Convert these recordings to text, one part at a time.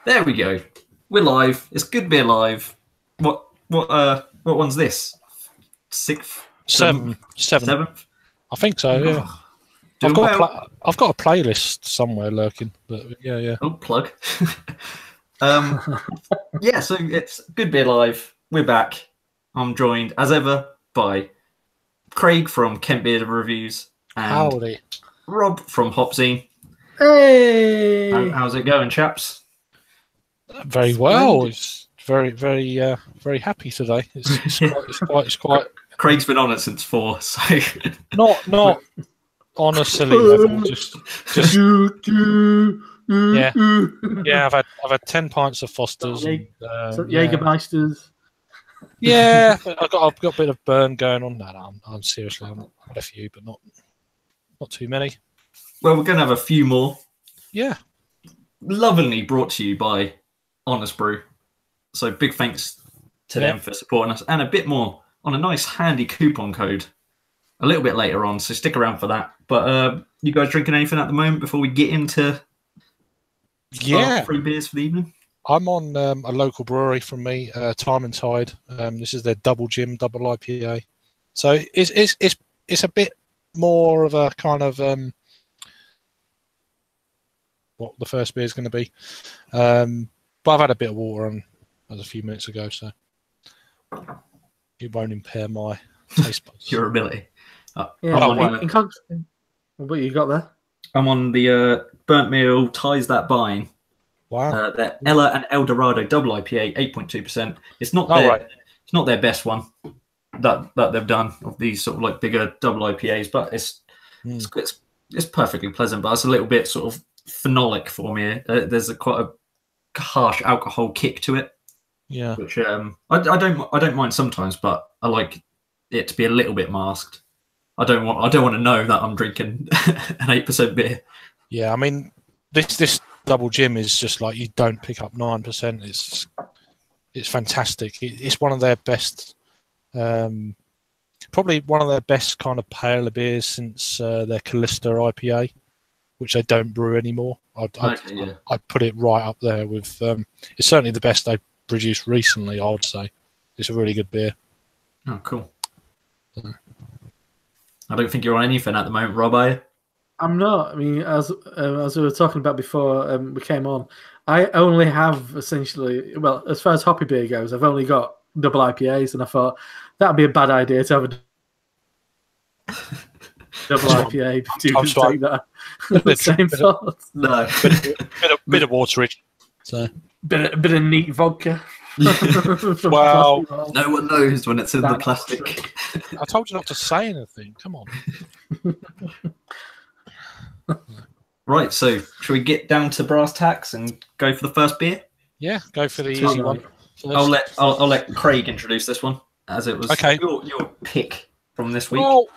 There we go. We're live. It's Good Beer Live. What one's this? Sixth? Seventh. I think so. Yeah. I've got a playlist somewhere lurking, but yeah. Oh, plug. Yeah, so it's Good Beer Live. We're back. I'm joined as ever by Craig from Kent Beer Reviews and Howdy. Rob from HopZine. Hey, How's it going, chaps? Very well. It's very happy today. It's quite. Craig's been on it since 4, so not on a silly level. Just yeah. I've had 10 pints of Foster's. Jägermeisters. Yeah, I've got a bit of burn going on. No, I'm seriously. I'm had a few, but not too many. Well, we're going to have a few more. Yeah. Lovingly brought to you by Honest Brew. So big thanks to them for supporting us, and a bit more on a nice handy coupon code a little bit later on, so stick around for that. But you guys drinking anything at the moment before we get into free beers for the evening? I'm on a local brewery from me, Time and Tide. This is their double IPA. So it's a bit more of a kind of what the first beer is going to be. But I've had a bit of water on as a few minutes ago, so it won't impair my taste buds. Your ability. What you got there? I'm on the Burnt Meal Ties That Bind. Wow. The Ella and Eldorado double IPA, 8.2%. It's not it's not their best one that they've done of these sort of like bigger double IPAs, but it's perfectly pleasant. But it's a little bit sort of phenolic for me. There's quite a harsh alcohol kick to it. Yeah. Which I don't mind sometimes, but I like it to be a little bit masked. I don't want to know that I'm drinking an 8% beer. Yeah, I mean this double gym is just like you don't pick up 9%. It's fantastic. It's one of their best, probably one of their best kind of paler beers since their Callista IPA, which they don't brew anymore. I'd put it right up there with. It's certainly the best they've produced recently. I would say it's a really good beer. Oh, cool. I don't think you're on anything at the moment, Rob, are you? I'm not. I mean, as we were talking about before we came on, I only have essentially, well, as far as hoppy beer goes, I've only got double IPAs, and I thought that would be a bad idea to have a double IPA. Take that. Same thought. No. Bit of water, so bit of neat vodka. Wow. No one knows when it's in the plastic. I told you not to say anything. Come on. Right, so should we get down to brass tacks and go for the first beer? Yeah, go for the easy one. I'll let Craig introduce this one, as it was your pick from this week. Well,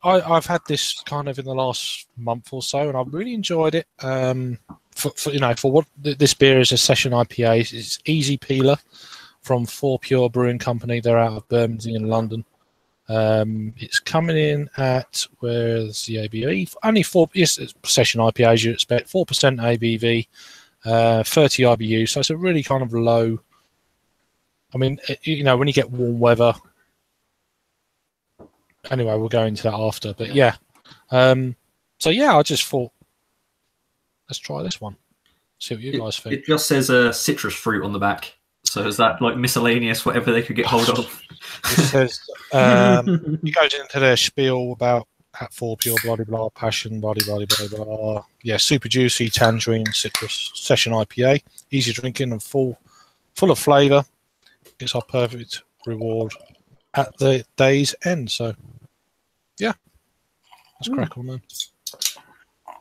I've had this kind of in the last month or so, and I've really enjoyed it. For what this beer is, a session IPA. It's Easy Peeler from FourPure Brewing Company. They're out of Birmingham in London. It's coming in at, where's the ABV? Only 4. Yes, it's session IPA as you expect. 4% ABV, 30 IBU. So it's a really kind of low. I mean, when you get warm weather. Anyway, we'll go into that after. But yeah, I just thought, let's try this one. See what you guys think. It just says citrus fruit on the back. So is that like miscellaneous, whatever they could get hold of? It says, it goes into their spiel about at FourPure, blah, blah, blah, passion, blah, blah, blah, blah, blah. Yeah, super juicy, tangerine, citrus, session IPA. Easy drinking and full of flavour. It's our perfect reward at the day's end. So, yeah. Let's crack on, man.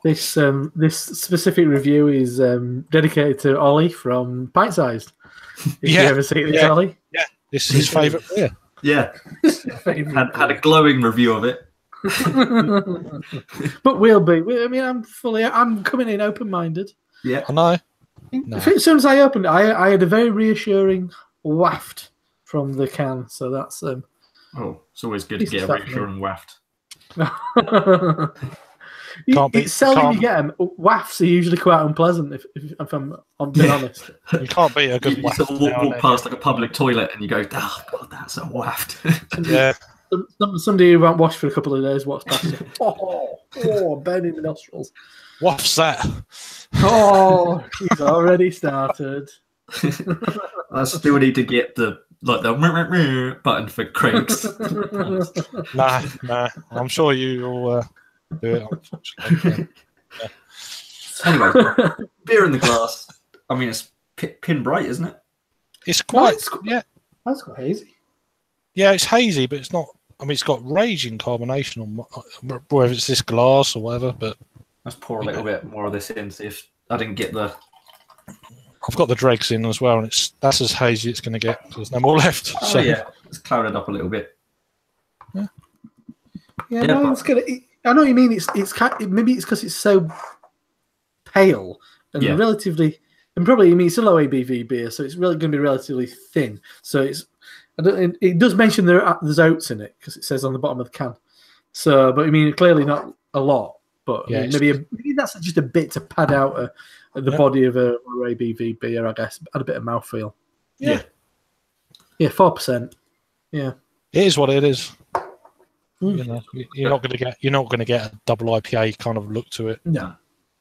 This specific review is dedicated to Ollie from Pint Sized. If you ever see this, Ollie? Yeah, this is his favourite beer. Yeah, had a glowing review of it. But we'll be. I mean, I'm coming in open-minded. Yeah, I know. No. As soon as I opened it, I had a very reassuring waft from the can. So that's it's always good to get a reassuring waft. It's seldom you get them. Wafts are usually quite unpleasant, if I'm being honest. You can't beat a good You waft. sort of walk past like a public toilet and you go, oh, God, that's a waft. Yeah. Somebody who won't wash for a couple of days walks past you. Oh, burning the nostrils. What's that? Oh, he's already started. I still need to get the button for Craig's. Nah. I'm sure you'll do it. Unfortunately. Yeah. Anyway, beer in the glass. I mean, it's pin bright, isn't it? It's quite. That's quite hazy. Yeah, it's hazy, but it's not. I mean, it's got raging carbonation on whether it's this glass or whatever. But let's pour a little bit more of this in. See if I didn't get the. I've got the dregs in as well, and that's as hazy it's going to get. There's no more left. Oh, yeah, it's clouded up a little bit. Yeah, mine's gonna. I know what you mean. Maybe it's because it's so pale and relatively, and probably it's a low ABV beer, so it's really going to be relatively thin. So it's. It does mention there's oats in it because it says on the bottom of the can. So, but I mean, clearly not a lot. But maybe that's just a bit to pad out the body of a ABV beer, I guess. Add a bit of mouthfeel. Yeah, 4%. Yeah, it is what it is. You know, you're not going to get a double IPA kind of look to it. No,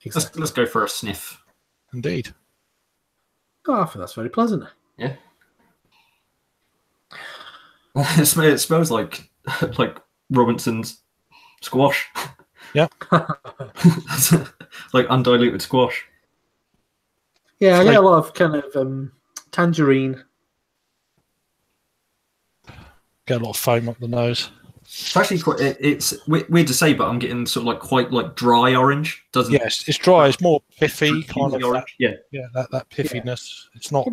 exactly. Let's go for a sniff. Indeed. Oh, I think that's very pleasant. Yeah. It smells like Robinson's squash. Yeah. Like undiluted squash. Yeah, I get a lot of kind of tangerine. Get a lot of foam up the nose. It's actually it's weird to say, but I'm getting sort of like quite like dry orange. Doesn't? Yes, it's dry. It's more piffy, kind of. Orange. That piffiness. Yeah. It's not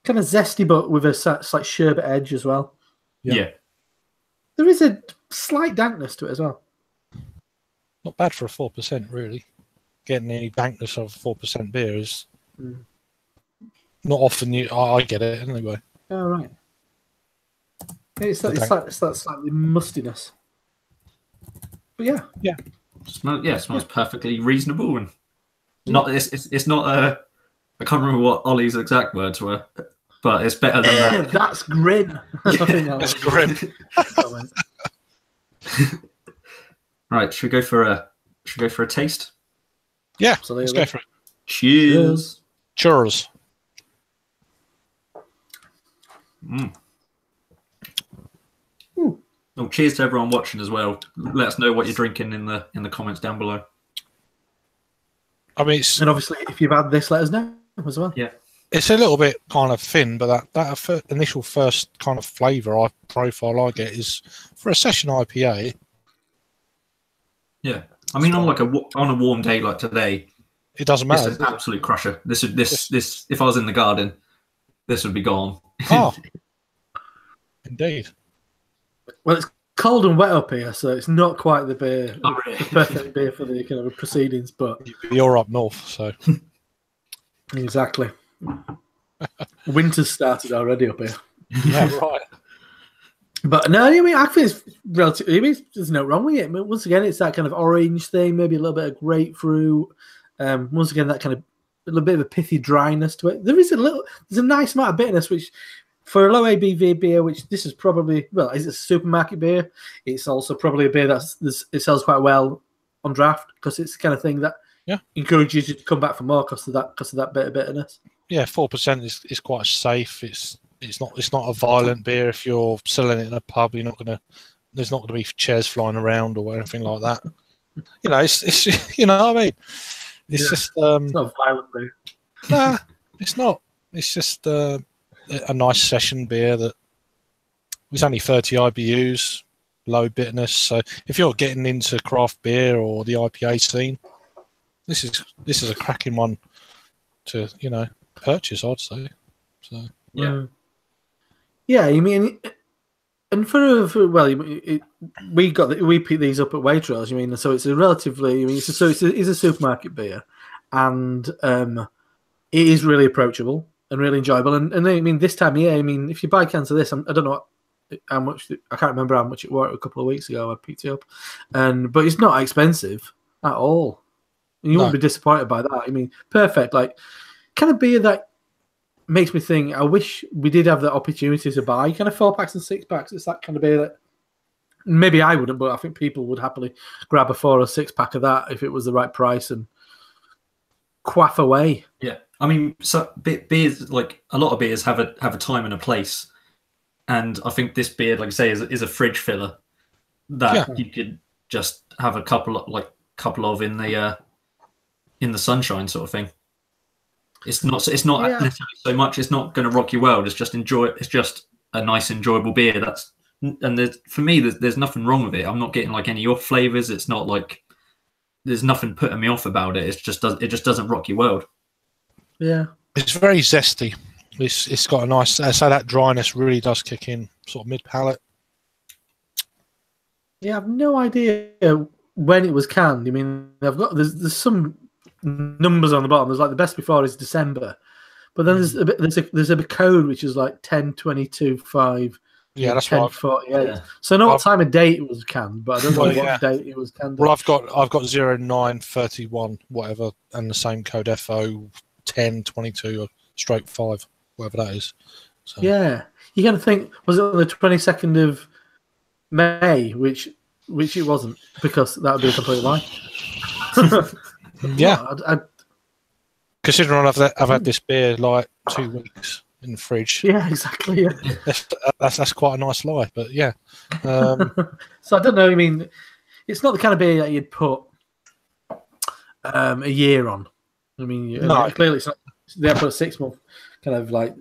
kind of zesty, but with a slight sherbet edge as well. Yeah. There is a slight dankness to it as well. Not bad for a 4%, really. Getting any dankness of 4% beer is not often. I get it anyway. Oh, right. It's that slightly mustiness. But yeah. Smells perfectly reasonable and not. It's not I can't remember what Ollie's exact words were, but it's better than that. That's grim. That's grim. Right, should we go for a taste? Yeah, absolutely. Let's go for it. Cheers. Cheers. Oh, cheers to everyone watching as well. Let us know what you're drinking in the comments down below. I mean, and obviously, if you've had this, let us know as well. Yeah, it's a little bit kind of thin, but that initial first kind of flavour profile I get is for a session IPA. Yeah, I mean, on a warm day like today, it doesn't matter. This is an absolute crusher. This if I was in the garden, this would be gone. Oh, indeed. Well, it's cold and wet up here, so it's not quite the beer, really? the perfect beer for the kind of proceedings. But you're up north, so exactly. Winter's started already up here. Yeah, right. But no, I mean, I think it's relatively. I mean, there's no wrong with it. I mean, once again, it's that kind of orange thing, maybe a little bit of grapefruit. Once again, that kind of a little bit of a pithy dryness to it. There's a nice amount of bitterness, which for a low ABV beer, which this is probably, well, it's a supermarket beer. It's also probably a beer it sells quite well on draft because it's the kind of thing that encourages you to come back for more because of that bit of bitterness. Yeah, 4% is quite safe. It's not a violent beer. If you're selling it in a pub, there's not gonna be chairs flying around or anything like that. You know, it's you know what I mean. It's just it's not violent beer. Nah, it's not. It's just a nice session beer that was only 30 IBUs, low bitterness. So if you're getting into craft beer or the IPA scene, this is a cracking one to purchase, I'd say. So yeah. You mean, and we picked these up at Waitrose. You mean, so it's a relatively. It's a supermarket beer, and it is really approachable and really enjoyable. And I mean, this time of year, I mean, if you buy cans of this, I don't know how much. I can't remember how much it was a couple of weeks ago. I picked it up, but it's not expensive at all. And you wouldn't be disappointed by that. I mean, perfect. Like, kind of beer that makes me think, I wish we did have the opportunity to buy kind of 4-packs and 6-packs. It's that kind of beer that maybe I wouldn't, but I think people would happily grab a 4 or 6-pack of that if it was the right price and quaff away. Yeah, I mean, so beers, like a lot of beers, have a time and a place, and I think this beer, like I say, is a fridge filler that you could just have a couple of in the sunshine sort of thing. It's not necessarily so much. It's not going to rock your world. It's just It's just a nice, enjoyable beer. For me, there's nothing wrong with it. I'm not getting like any off flavors. It's not like there's nothing putting me off about it. It just doesn't rock your world. Yeah, it's very zesty. It's got a nice. So that dryness really does kick in, sort of mid palate. Yeah, I've no idea when it was canned. I mean, there's some numbers on the bottom. There's like the best before is December, but then there's a code which is like 10/22/5. Yeah, that's 10/48. Yeah. So I know what time of date it was canned, but I don't know what date it was canned. Well, I've got 09/31 whatever, and the same code FO 10/22/5, whatever that is. So. Yeah, you're gonna think, was it on the 22nd of May, which it wasn't, because that would be a complete lie. Yeah, considering I've had this beer like 2 weeks in the fridge. Yeah, exactly. Yeah. That's quite a nice lie, but yeah. So I don't know. I mean, it's not the kind of beer that you'd put a year on. I mean, clearly it's not. They have put a 6 month kind of like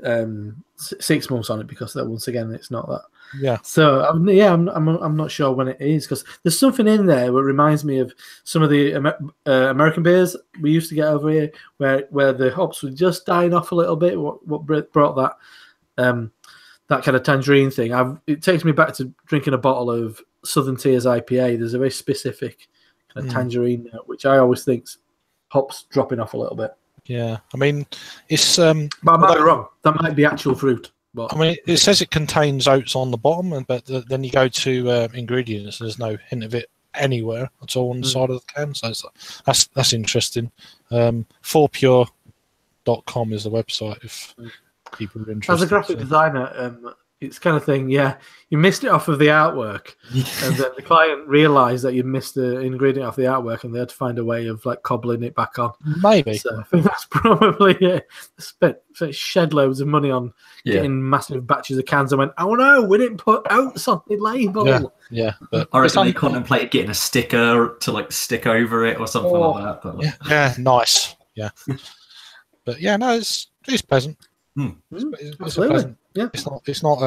6 months on it, because that, once again, it's not that. Yeah. So I'm not sure when it is, because there's something in there that reminds me of some of the American beers we used to get over here, where the hops were just dying off a little bit. What brought that that kind of tangerine thing? It takes me back to drinking a bottle of Southern Tiers IPA. There's a very specific kind of tangerine note, which I always think's hops dropping off a little bit. Yeah, I mean, it's. But I might be wrong. That might be actual fruit. But I mean, it says it contains oats on the bottom, but then you go to ingredients. There's no hint of it anywhere at all on the side of the can. So that's interesting. 4pure.com is the website if people are interested. As a graphic designer, it's kind of thing. Yeah, you missed it off of the artwork, and then the client realised that you missed the ingredient off the artwork, and they had to find a way of like cobbling it back on. Maybe. So I think that's probably it. Spent shed loads of money on getting massive batches of cans, and went, oh no, we didn't put oats on the label. Yeah. But I reckon they contemplated getting a sticker to like stick over it or something like that. But, like... Yeah, nice. Yeah. But yeah, no, it's pleasant. It's pleasant. Yeah, it's not.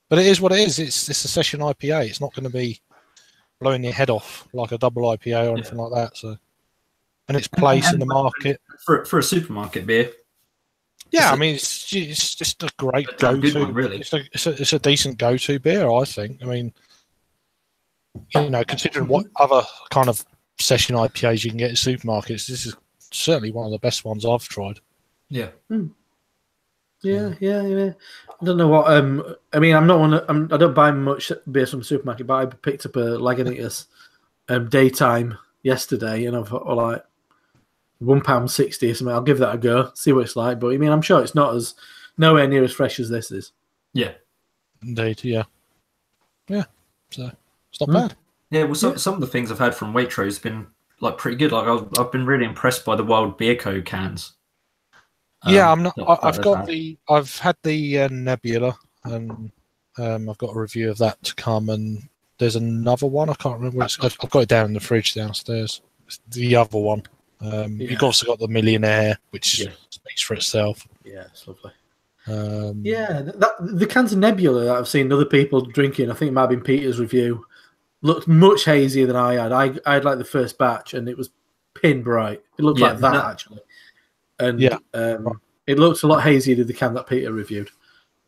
But it is what it is. It's a session IPA. It's not going to be blowing your head off like a double IPA or anything like that. So, and its place in the market for a supermarket beer. Yeah, I mean, it's just a great go-to. One, really. It's a decent go-to beer, I think. I mean, considering what other kind of session IPAs you can get in supermarkets, this is certainly one of the best ones I've tried. Yeah. Yeah. I don't know what. I mean, I'm not one. I don't buy much beer from the supermarket, but I picked up a Lagunitas daytime yesterday, and I've got like £1.60 or something. I'll give that a go, see what it's like. But I mean, I'm sure it's nowhere near as fresh as this is. Yeah, indeed. Yeah. So it's not bad. Yeah. Well, some of the things I've had from Waitrose have been like pretty good. Like I've been really impressed by the Wild Beer Co. cans. Yeah, I'm not. I've had the Nebula, and I've got a review of that to come. And there's another one. I can't remember. I've got it down in the fridge downstairs. It's the other one. You've also got the Millionaire, which speaks for itself. Yeah, it's lovely. The cans of Nebula that I've seen other people drinking, I think it might have been Peter's review, looked much hazier than I had. I had like the first batch, and it was pin bright. It looked like that actually. And it looks a lot hazier than the can that Peter reviewed.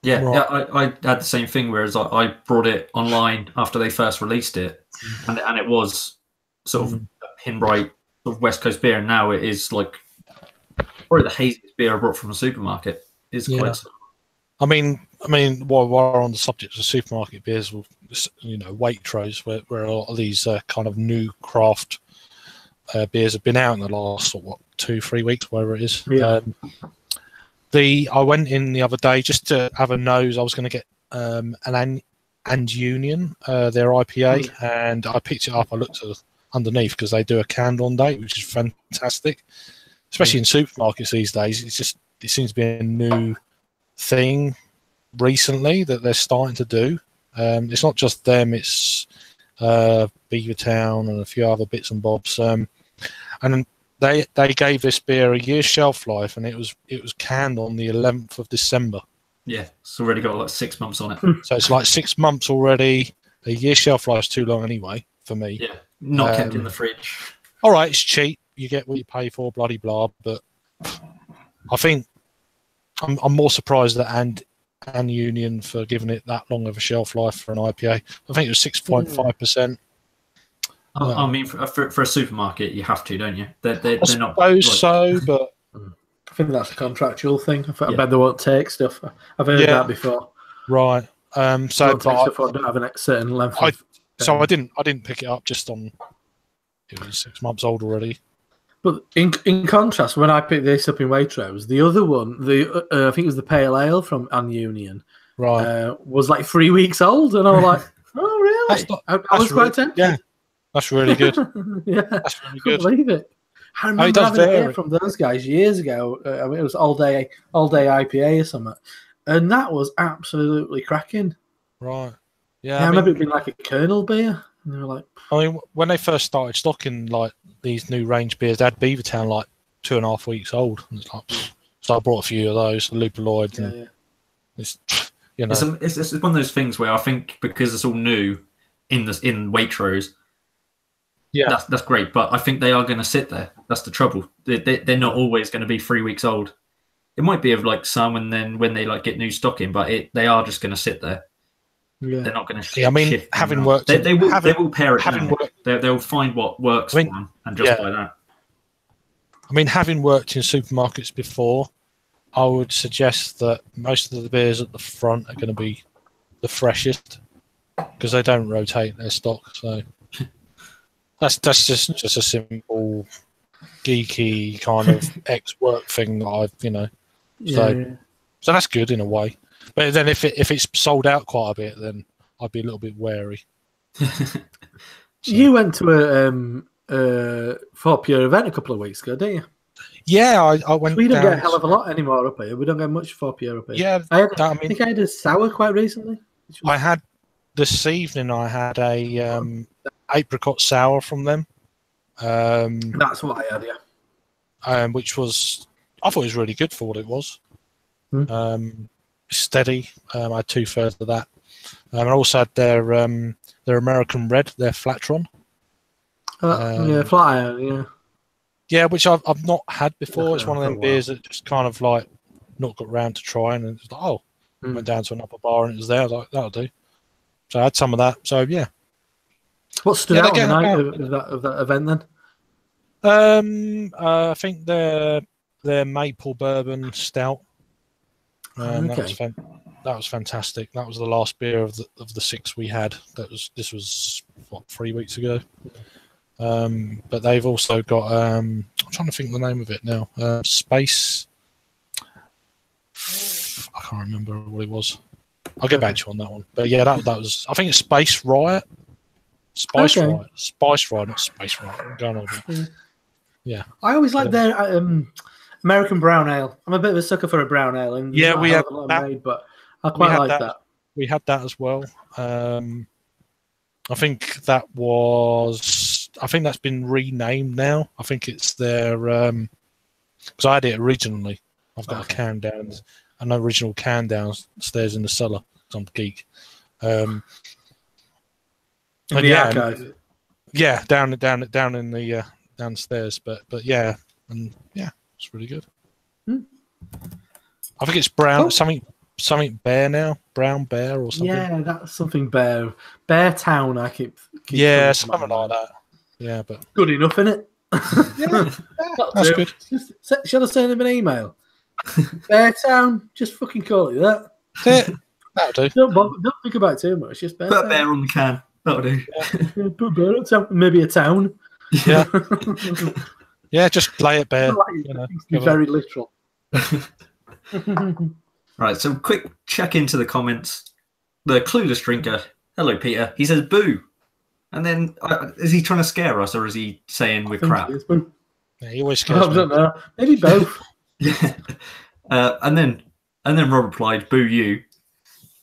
Yeah, I had the same thing, whereas I brought it online after they first released it, and it was sort of a pin bright sort of West Coast beer, and now it is like probably the haziest beer I brought from a supermarket. It's quite. I mean, I mean, while we're on the subject of supermarket beers, Waitrose, where a lot of these kind of new craft beers have been out in the last 2-3 weeks, whatever it is. Yeah. I went in the other day just to have a nose. I was going to get an And Union, their IPA, and I picked it up. I looked underneath because they do a canned on date, which is fantastic, especially in supermarkets these days. It seems to be a new thing recently that they're starting to do. It's not just them; it's Beavertown and a few other bits and bobs. And they gave this beer a year's shelf life, and it was canned on the 11th of December. Yeah, it's already got like 6 months on it. So it's like 6 months already. A year's shelf life's too long anyway for me. Yeah, not kept in the fridge. All right, it's cheap. You get what you pay for, bloody blah. But I think I'm more surprised at and Union for giving it that long of a shelf life for an IPA. I think it was 6.5%. I mean, for a supermarket, you have to, don't you? They're not. I suppose so, but I think that's a contractual thing. I bet they won't take stuff. I've heard that before. Right. So stuff don't have a certain length. I didn't pick it up just on. It was 6 months old already. But in contrast, when I picked this up in Waitrose, the other one, I think it was the Pale Ale from An Union, right, was like 3 weeks old, and I was like, "Oh, really?" I was quite tempted. Yeah, that's really good. Yeah, that's really good. I can't believe it. I remember having a beer from those guys years ago. I mean, it was all day IPA or something, and that was absolutely cracking. Right. Yeah, I remember it being like a Kernel beer. And they were like, I mean, when they first started stocking like these new range beers, they had Beavertown like 2.5 weeks old. And it's like, so I brought a few of those, the Lupaloids, and it's it's one of those things where I think because it's all new in Waitrose. Yeah, that's great, but I think they are going to sit there. That's the trouble. They're not always going to be 3 weeks old. It might be of like some, and then when they like get new stock in, but they are just going to sit there. Yeah. They're not going to. I mean, having worked, they will pair it down. They'll find what works for them and just buy that. I mean, having worked in supermarkets before, I would suggest that most of the beers at the front are going to be the freshest because they don't rotate their stock. So. That's just a simple, geeky kind of ex-work thing that I've, So that's good in a way. But then if it's sold out quite a bit, then I'd be a little bit wary. You went to a FourPure event a couple of weeks ago, didn't you? Yeah, I went. We don't get a hell of a lot anymore up here. We don't get much FourPure up here. Yeah, I think I had a sour quite recently. I had this evening. I had a apricot sour from them. That's what I had, yeah. Which I thought it was really good for what it was. Steady. I had 2/3 of that. I also had their American Red, their Flatron. Flat Iron, yeah. Yeah, which I've not had before. It's one of them beers that just kind of like not got round to trying, and it's like, went down to an upper bar and it was there. I was like, that'll do. So I had some of that. So yeah. What stood out on the night of that event then? I think their maple bourbon stout. That was fantastic. That was the last beer of the 6 we had. This was 3 weeks ago. But they've also got I'm trying to think the name of it now. Space. I can't remember what it was. I'll get back to you on that one. But yeah, that was. I think it's Space Riot. Spice Riot, not Space Riot. I'm going over. Yeah. I always like their American brown ale. I'm a bit of a sucker for a brown ale, and we had that, made, but I quite like that. We had that as well. I think that's been renamed now. I think it's their because I had it originally. I've got a can down, an original can downstairs in the cellar. I'm a geek. In the archive. Yeah, down in the downstairs. But yeah, and yeah, it's really good. I think it's brown something bear now, brown bear or something. Yeah, that's something bear. Beartown. I keep yeah, something like that. Yeah, but good enough, innit? Yeah, that's good. Shall I send him an email? Beartown, just fucking call it that. That's it. That'll do. Don't think about it too much. Just Put a bear on the can. That'll do. Put a bear on town, maybe a town. Yeah. Yeah, just lay it bare. Be very literal. Right, so quick check into the comments. The clueless drinker. Hello, Peter. He says boo. And then, is he trying to scare us, or is he saying we're crap? Yeah, he always scares I don't know. Maybe both. Yeah. And then Rob replied, boo you.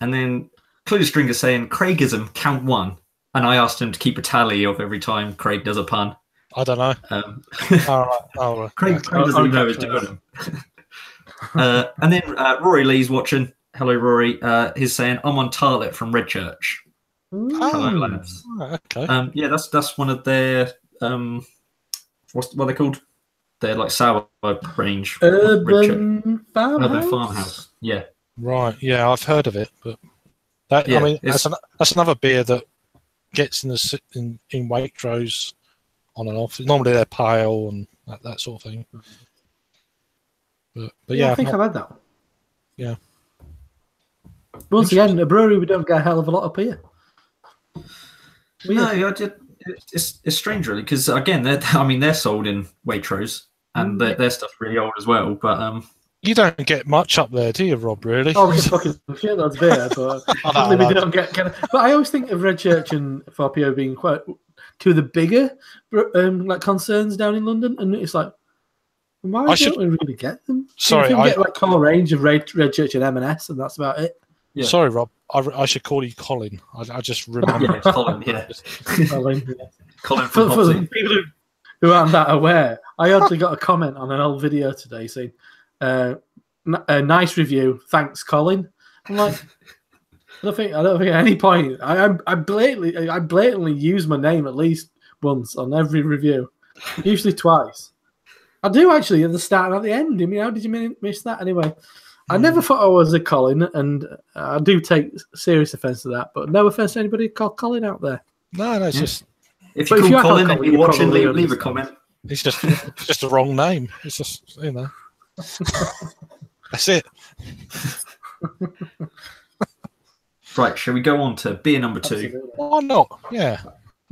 And then clueless drinker saying Craigism count 1. And I asked him to keep a tally of every time Craig does a pun. I don't know. All right. Craig doesn't even know he's doing them. And then Rory Lee's watching. Hello, Rory. He's saying, I'm on Tarlet from Redchurch. Hello, lads. Okay. Yeah, that's one of their what are they called? They're like sour range. Urban farmhouse. Yeah. Right. Yeah, I've heard of it, but that Yeah, I mean that's another beer that gets in Waitrose on and off. Normally they're pale and that sort of thing. But yeah, I think I've had that one. Yeah. Once again, a brewery we don't get a hell of a lot of beer. No, it's strange really because again they're sold in Waitrose and their stuff's really old as well. But you don't get much up there, do you, Rob? Really? Oh, we fucking shitloads of beer, but we don't get. But I always think of Redchurch and FourPure being quite two of the bigger like concerns down in London, and it's like, why don't we really get them? Sorry, I get like core range of Redchurch and M&S, and that's about it. Yeah. Sorry, Rob. I should call you Colin. I just remember. Yeah, Colin. Yeah, Colin. Yeah. Colin For from the people who aren't that aware, I actually got a comment on an old video today saying, "A nice review, thanks, Colin." I'm like, I don't think at any point I blatantly use my name at least once on every review, usually twice. I do actually at the start and at the end. I mean, how did you miss that anyway? I never thought I was a Colin, and I do take serious offence to that. But no offence to anybody called Colin out there. No, it's just if you call Colin and you're watching, leave a comment. It's just the wrong name. It's just that's it. Right, shall we go on to beer number 2? Absolutely. Why not? Yeah.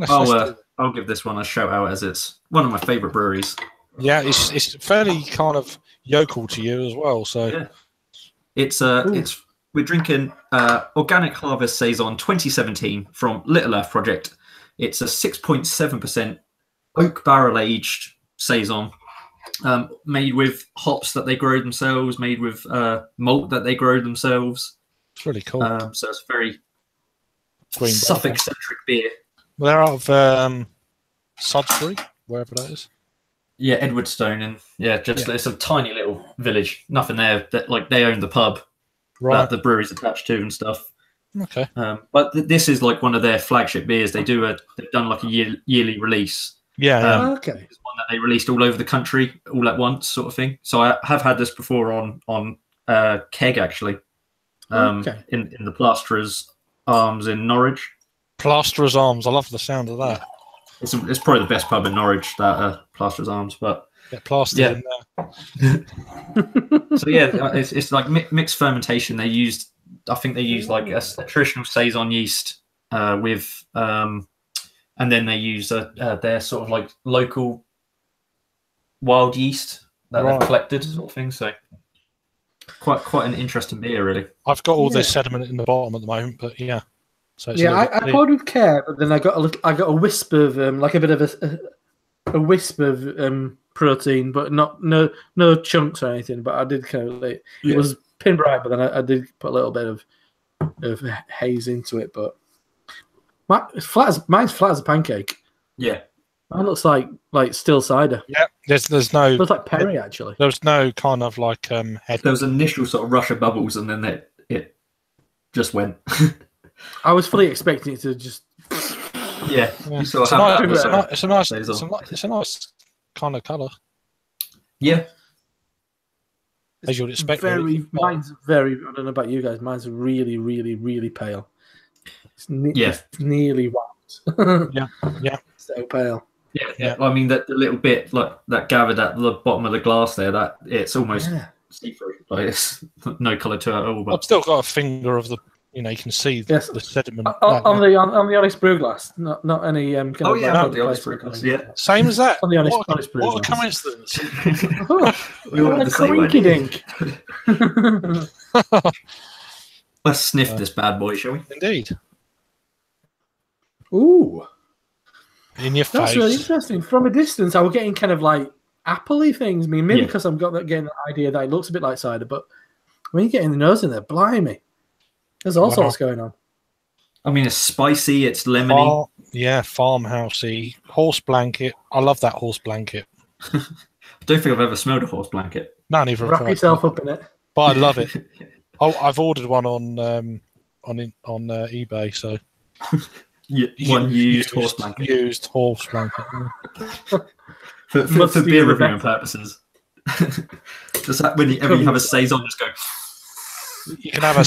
I'll give this one a shout out as it's one of my favourite breweries. Yeah, it's fairly kind of yokel to you as well. So yeah. We're drinking Organic Harvest Saison 2017 from Little Earth Project. It's a 6.7% oak barrel aged Saison, made with hops that they grow themselves, made with malt that they grow themselves. It's really cool. So it's very Green Suffolk-centric beer. Well, they're out of Sudbury, wherever that is. Yeah, Edwardstone, and it's a tiny little village. Nothing there. That they own the pub that the brewery's attached to and stuff. Okay. But this is like one of their flagship beers. They've done like a yearly release. Yeah. Okay. It's one that they released all over the country, all at once, sort of thing. So I have had this before on keg actually. In the Plasterers Arms in Norwich. Plasterers Arms. I love the sound of that. It's probably the best pub in Norwich, that Plasterers Arms. But get plastered in there. So yeah, it's like mixed fermentation. I think they use like a traditional Saison yeast with, and then they use their sort of like local wild yeast that they've collected, sort of thing. So quite an interesting beer, really. I've got all this sediment in the bottom at the moment, but yeah. So I poured with care, but then I got a wisp of like a bit of a wisp of protein, but no chunks or anything. But I did kind of it was pin bright, but then I did put a little bit of haze into it. But mine's flat as a pancake. Yeah, mine looks like still cider. Yeah, there's no. It looks like Perry actually. There was no kind of like head. There was an initial sort of rush of bubbles, and then it just went. I was fully expecting it to just. Yeah. It's a nice kind of colour. Yeah. As you'd expect. Mine's very. I don't know about you guys. Mine's really, really, really pale. It's nearly white. Yeah. So pale. Yeah. Well, I mean, the little bit like that gathered at the bottom of the glass there, that it's almost see-through. Like it's no colour to it at all. But I've still got a finger of the You know, you can see Yes. the sediment. On the Honest Brew glass, not any kind Oh of yeah, like not the product Honest Brew placement glass. or anything. Yeah, same as that. On the Honest Brew What a glass. coincidence. we all What had a the same coinky idea. dink. Let's sniff this bad boy, shall we? Indeed. Ooh, In your that's face. really interesting. From a distance, I was getting kind of like appley things. I mean, maybe Yeah. because I'm getting the idea that it looks a bit like cider, but when you get in the nose in there, blimey, there's all sorts going on. I mean, it's spicy, it's lemony. Farmhousey. Horse blanket. I love that horse blanket. I don't think I've ever smelled a horse blanket. No, neither have Wrap I. yourself up in it. But I love it. I've ordered one on eBay, so Used horse blanket. Used horse blanket. for beer reviewing purposes. Does that whenever you have a saison, just go? You can have a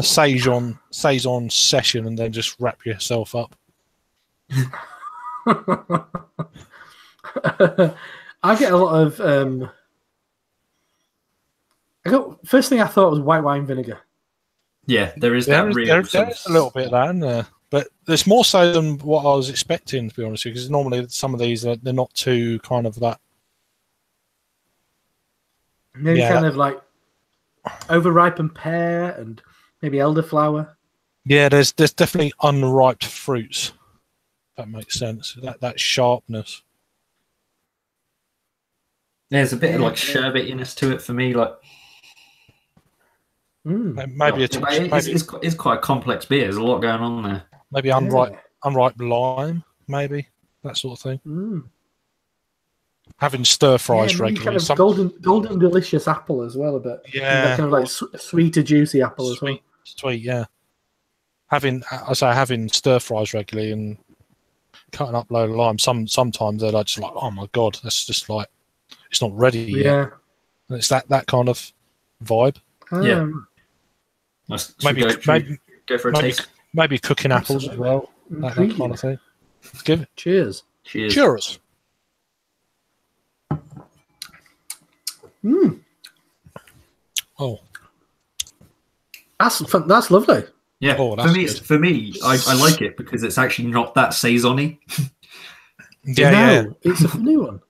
saison session and then just wrap yourself up. I get a lot of. First thing I thought was white wine vinegar. Yeah, there is There's a little bit of that in there, but there's more so than what I was expecting, to be honest with you, because normally some of these they're not too kind of that. Maybe kind of like overripened pear and maybe elderflower. Yeah, there's definitely unripe fruits. If that makes sense. That sharpness. There's a bit of like sherbetiness to it for me, like. Maybe it's quite a complex beer. There's a lot going on there. Maybe unripe lime, maybe that sort of thing. Having stir fries regularly, kind of golden delicious apple as well, a bit. Yeah, kind of like sweeter, juicy apple as well. Sweet, yeah. Having stir fries regularly and cutting up a load of lime. Sometimes they're just like, oh my god, that's just like it's not ready yet. Yeah, and it's that kind of vibe. Yeah. Maybe go for a taste. Maybe cooking apples as well. That kind of thing. Let's give it. Cheers. Cheers. Oh, that's lovely. Yeah, for me, I like it because it's actually not that saison-y. It's a funny one.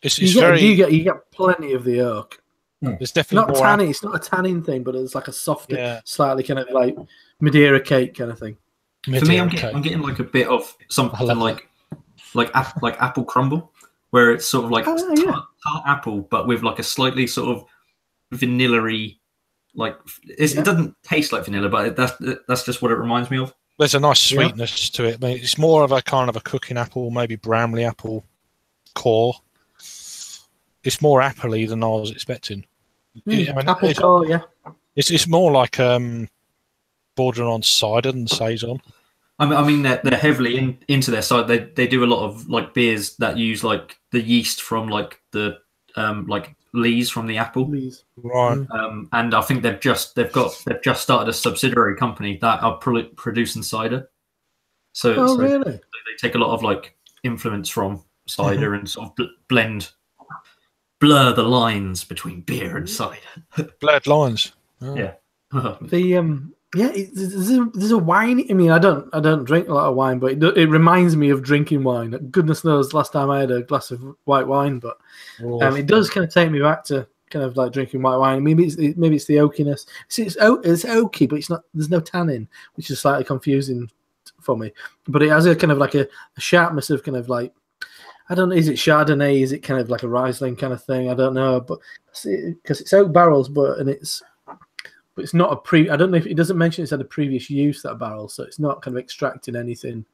You get plenty of the oak. It's definitely not tannin. It's not a tannin thing, but it's like a softer, slightly kind of like Madeira cake kind of thing. For me, I'm getting like a bit of something like apple crumble, where it's sort of like tart apple, but with like a slightly sort of vanilla-y, like it doesn't taste like vanilla, but that's just what it reminds me of. There's a nice sweetness to it. I mean, it's more of a kind of a cooking apple, maybe Bramley apple core. It's more appley than I was expecting. Apple core, yeah. It's more like bordering on cider than saison. I mean, they're heavily into their side. They do a lot of like beers that use like the yeast from like the like lees from the apple. Right. And I think they've just started a subsidiary company that are producing cider. So really? They take a lot of like influence from cider and sort of blur the lines between beer and cider. Blurred lines. Oh. Yeah. There's a wine. I mean, I don't drink a lot of wine, but it reminds me of drinking wine. Goodness knows, last time I had a glass of white wine, but it does kind of take me back to kind of like drinking white wine. Maybe it's the oakiness. It's oaky, but it's not. There's no tannin, which is slightly confusing for me. But it has a kind of like a sharpness of kind of like, I don't know. Is it Chardonnay? Is it kind of like a Riesling kind of thing? I don't know, but because it's oak barrels, but it's not a I don't know if it doesn't mention it's had a previous use, that barrel, so it's not kind of extracting anything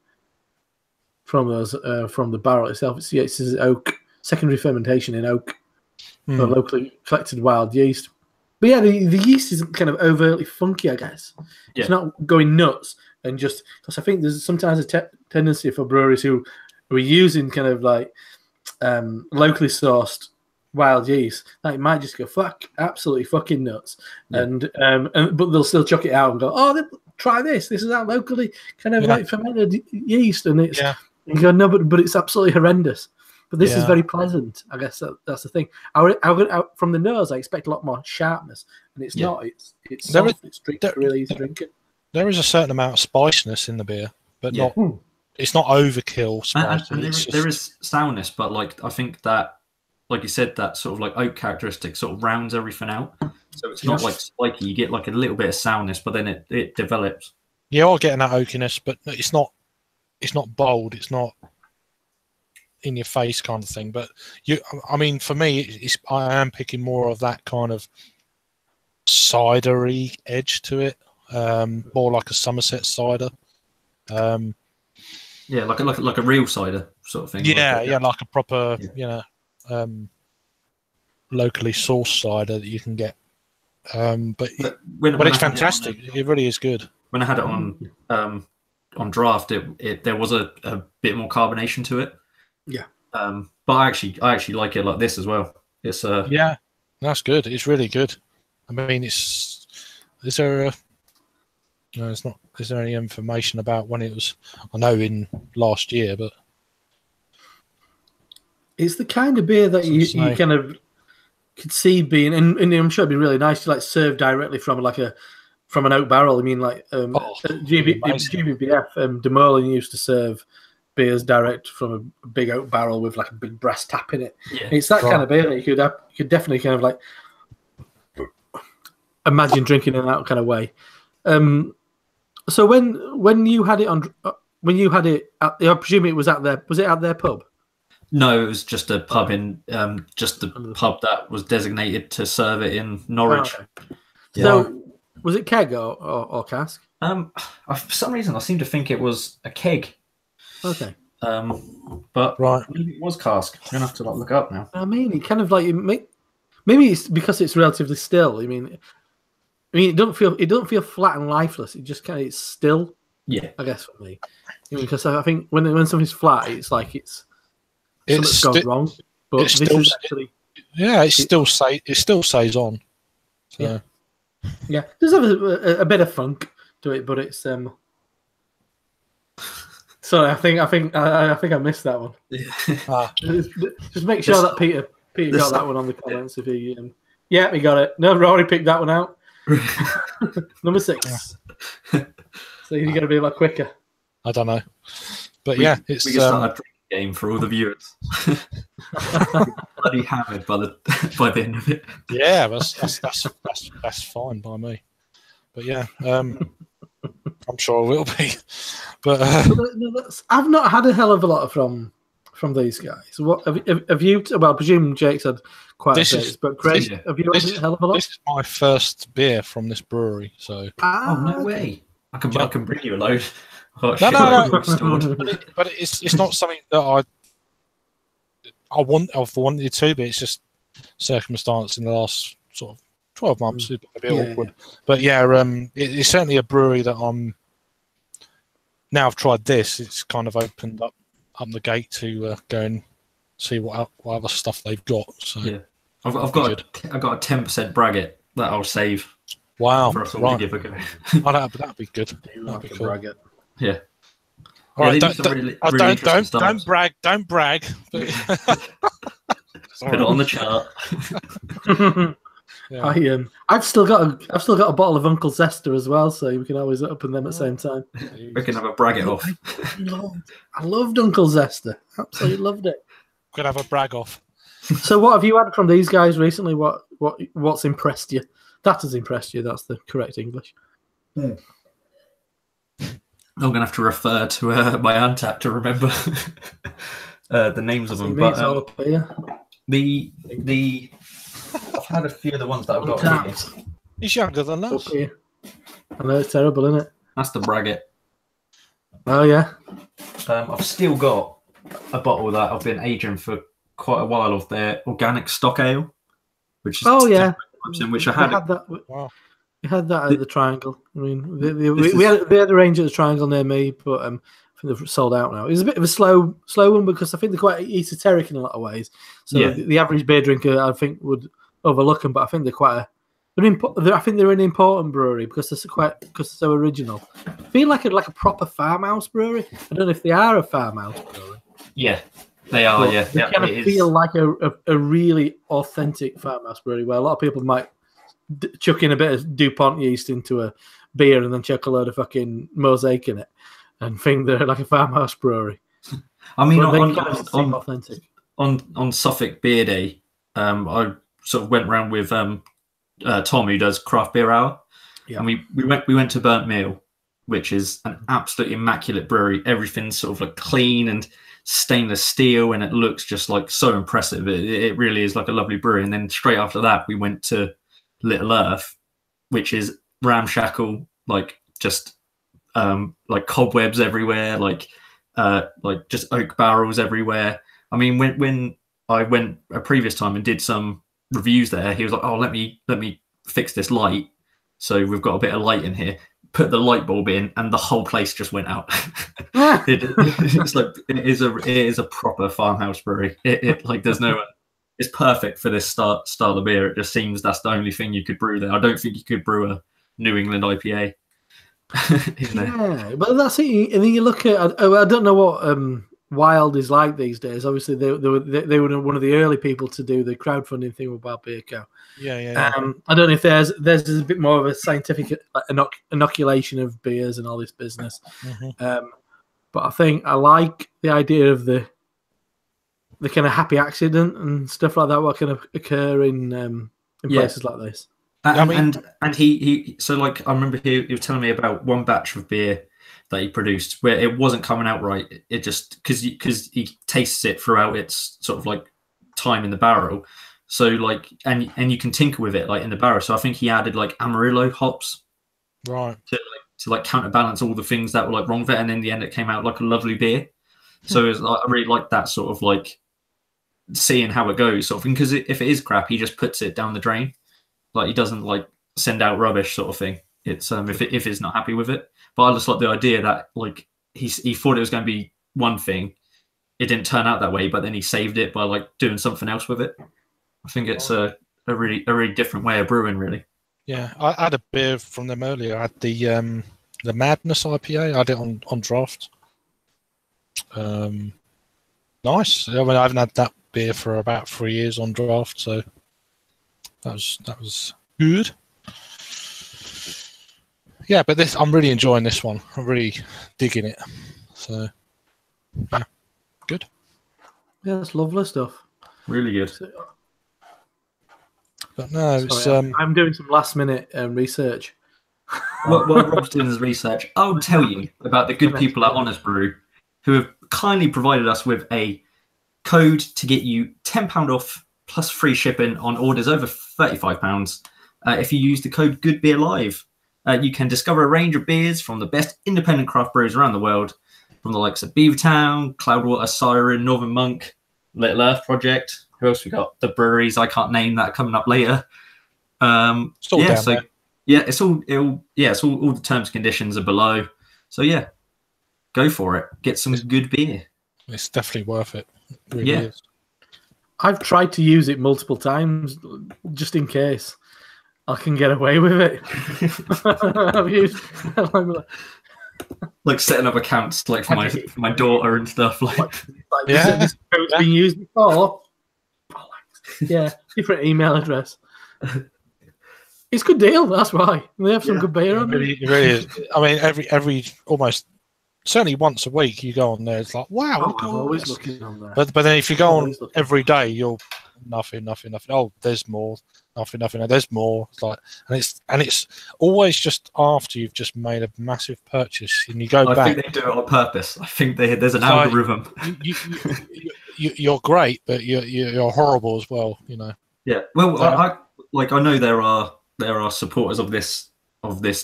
from those from the barrel itself. It says oak, secondary fermentation in oak, for locally collected wild yeast. But yeah, the yeast isn't kind of overtly funky, I guess. Yeah. It's not going nuts, and just because I think there's sometimes a tendency for breweries who are using kind of like locally sourced wild yeast, that it might just go absolutely fucking nuts, and but they'll still chuck it out and go, try this. This is our locally kind of like fermented yeast, and it's you go, no, but it's absolutely horrendous. But this is very pleasant. I guess that's the thing. From the nose, I expect a lot more sharpness, and it's not. It's soft. It's really easy drinking. there is a certain amount of spiciness in the beer, but Yeah. not. It's not overkill And spicy. there is sourness, but like I think that, like you said, that sort of like oak characteristic sort of rounds everything out. So it's not like spiky. You get like a little bit of sourness, but then it develops. You are getting that oakiness, but it's not bold. It's not in your face kind of thing. But I mean, for me, I am picking more of that kind of cidery edge to it, more like a Somerset cider. Yeah, like a real cider sort of thing. Yeah, like a proper, locally sourced cider that you can get. But it's fantastic. It really is good. When I had it on draft, there was a bit more carbonation to it. Yeah. But I actually like it like this as well. It's yeah, that's good. It's really good. I mean, is there any information about when it was? I know in last year, but it's the kind of beer that you kind of could see being, and I'm sure it'd be really nice to like serve directly from an oak barrel. I mean, like GBBF, Demerlin used to serve beers direct from a big oak barrel with like a big brass tap in it. Yeah. It's that kind of beer that you could definitely kind of like imagine drinking in that kind of way. So when you had it I presume it was at their pub? No, it was just a pub in just the pub that was designated to serve it in Norwich. Oh, okay. Yeah. So was it keg or cask? For some reason I seem to think it was a keg. Okay. But maybe it was cask. I'm gonna have to look up now. I mean, it kind of like maybe it's because it's relatively still. I mean, it don't feel flat and lifeless. It just kind of it's still. Yeah. I guess for me, because I think when something's flat, it's like something's gone wrong. But this is actually. Yeah, it still Saison. So. Yeah. There's a bit of funk to it, but it's Sorry, I think I missed that one. Just make sure that Peter got that one on the comments if he. Yeah, he got it. No, Rory picked that one out. Number 6. So you're gonna be a lot quicker. I don't know, but we it's. We can start a drinking game for all the viewers. Bloody hammered by the end of it. Yeah, that's fine by me. But yeah, I'm sure it will be. But I've not had a hell of a lot from these guys. What have you? Well, I presume Jake's had quite a bit, but Craig, have you had a hell of a lot? This is my first beer from this brewery, so. Oh no way! I can bring you a load. No. But it's not something that I've wanted to, but it's just circumstance in the last sort of 12 months. It's a bit awkward. Yeah. But yeah, it's certainly a brewery that I'm. Now I've tried this, it's kind of opened up the gate to go and see what other stuff they've got. So yeah, I've got a 10% braggot that I'll save. Wow, for us all to give a go. That'd be good. That'd be cool. Braggot. Yeah. All right, don't brag. Don't brag. Put it on the chart. Yeah. I've still got a bottle of Uncle Zester as well, so we can always open them at the same time. We can have a braggot off. I loved Uncle Zester. Absolutely loved it. Could have a brag off. So, what have you had from these guys recently? What's impressed you? That has impressed you. That's the correct English. I'm going to have to refer to my Antac to remember the names of them. But the I've had a few of the ones that I've got. He's younger than us. I know it's terrible, isn't it? That's the braggot. Oh yeah. I've still got a bottle that I've been aging for quite a while of their organic stock ale, which is which I had that. Wow. We had that at the Triangle. I mean, we had a range at the Triangle near me, but I think they've sold out now. It was a bit of a slow one because I think they're quite esoteric in a lot of ways. So the average beer drinker, I think, would overlook them. But I think they're I think they're an important brewery because they're so original. I feel like a proper farmhouse brewery. I don't know if they are a farmhouse brewery. Yeah, they are. But they kind of feel like a really authentic farmhouse brewery where a lot of people might chuck in a bit of DuPont yeast into a beer and then chuck a load of fucking mosaic in it and think they're like a farmhouse brewery. I mean, authentic. on Suffolk Beer Day, I sort of went around with Tom, who does Craft Beer Hour, and we went to Burnt Meal, which is an absolutely immaculate brewery. Everything's sort of like clean and stainless steel, and it looks just like so impressive. It really is like a lovely brewery. And then straight after that, we went to Little Earth, which is ramshackle, like just like cobwebs everywhere, like just oak barrels everywhere. I mean, when I went a previous time and did some reviews there, he was like, "Oh, let me fix this light. So we've got a bit of light in here." Put the light bulb in, and the whole place just went out. It is a proper farmhouse brewery. It's perfect for this style of beer. It just seems that's the only thing you could brew there. I don't think you could brew a New England IPA. Yeah, but that's it. And then you look at, I don't know what Wild is like these days. Obviously, they were one of the early people to do the crowdfunding thing with Wild Beer Co. Yeah. I don't know if there's a bit more of a scientific inoculation of beers and all this business. Mm-hmm. But I think I like the idea of the kind of happy accident and stuff like that. What can occur in places like this. And he so like I remember he was telling me about one batch of beer that he produced where it wasn't coming out right. It just because he tastes it throughout its sort of like time in the barrel. So like and you can tinker with it like in the barrel. So I think he added like Amarillo hops, right, to counterbalance all the things that were like wrong with it. And in the end, it came out like a lovely beer. So it was, I really like that sort of like seeing how it goes sort of thing. Because if it is crap, he just puts it down the drain. Like he doesn't like send out rubbish sort of thing. It's if it's not happy with it. But I just like the idea that like he thought it was going to be one thing, it didn't turn out that way, but then he saved it by like doing something else with it. I think it's a really different way of brewing, really. Yeah, I had a beer from them earlier. I had the Madness IPA. I had it on draft. Nice. I mean, I haven't had that beer for about 3 years on draft, so that was good. Yeah, but I'm really enjoying this one. I'm really digging it. So, yeah, good. Yeah, that's lovely stuff. Really good. But no, sorry, I'm doing some last minute research. While Rob's doing his research, I'll tell you about the good people at Honest Brew, who have kindly provided us with a code to get you £10 off plus free shipping on orders over £35. If you use the code GOODBEERLIVE, you can discover a range of beers from the best independent craft breweries around the world, from the likes of Beavertown, Cloudwater, Siren, Northern Monk, Little Earth Project. Who else we got? The breweries I can't name that are coming up later. It's all the terms and conditions are below. So yeah, go for it. Get some good beer. It's definitely worth it. It really is. I've tried to use it multiple times just in case I can get away with it. I've used like setting up accounts like for my daughter and stuff. This code's been used before. Yeah, different email address. It's a good deal. That's why they have some good beer on it. It really is. I mean, every almost certainly once a week you go on there. It's like wow. I'm always looking on there. But then if you go on every day, you'll nothing. Oh, there's more. Nothing. There's more. It's like, and it's always just after you've just made a massive purchase and you go back. I think they do it on purpose. I think there's an algorithm. You're great, but you're horrible as well. You know. Yeah. Well, I know there are supporters of this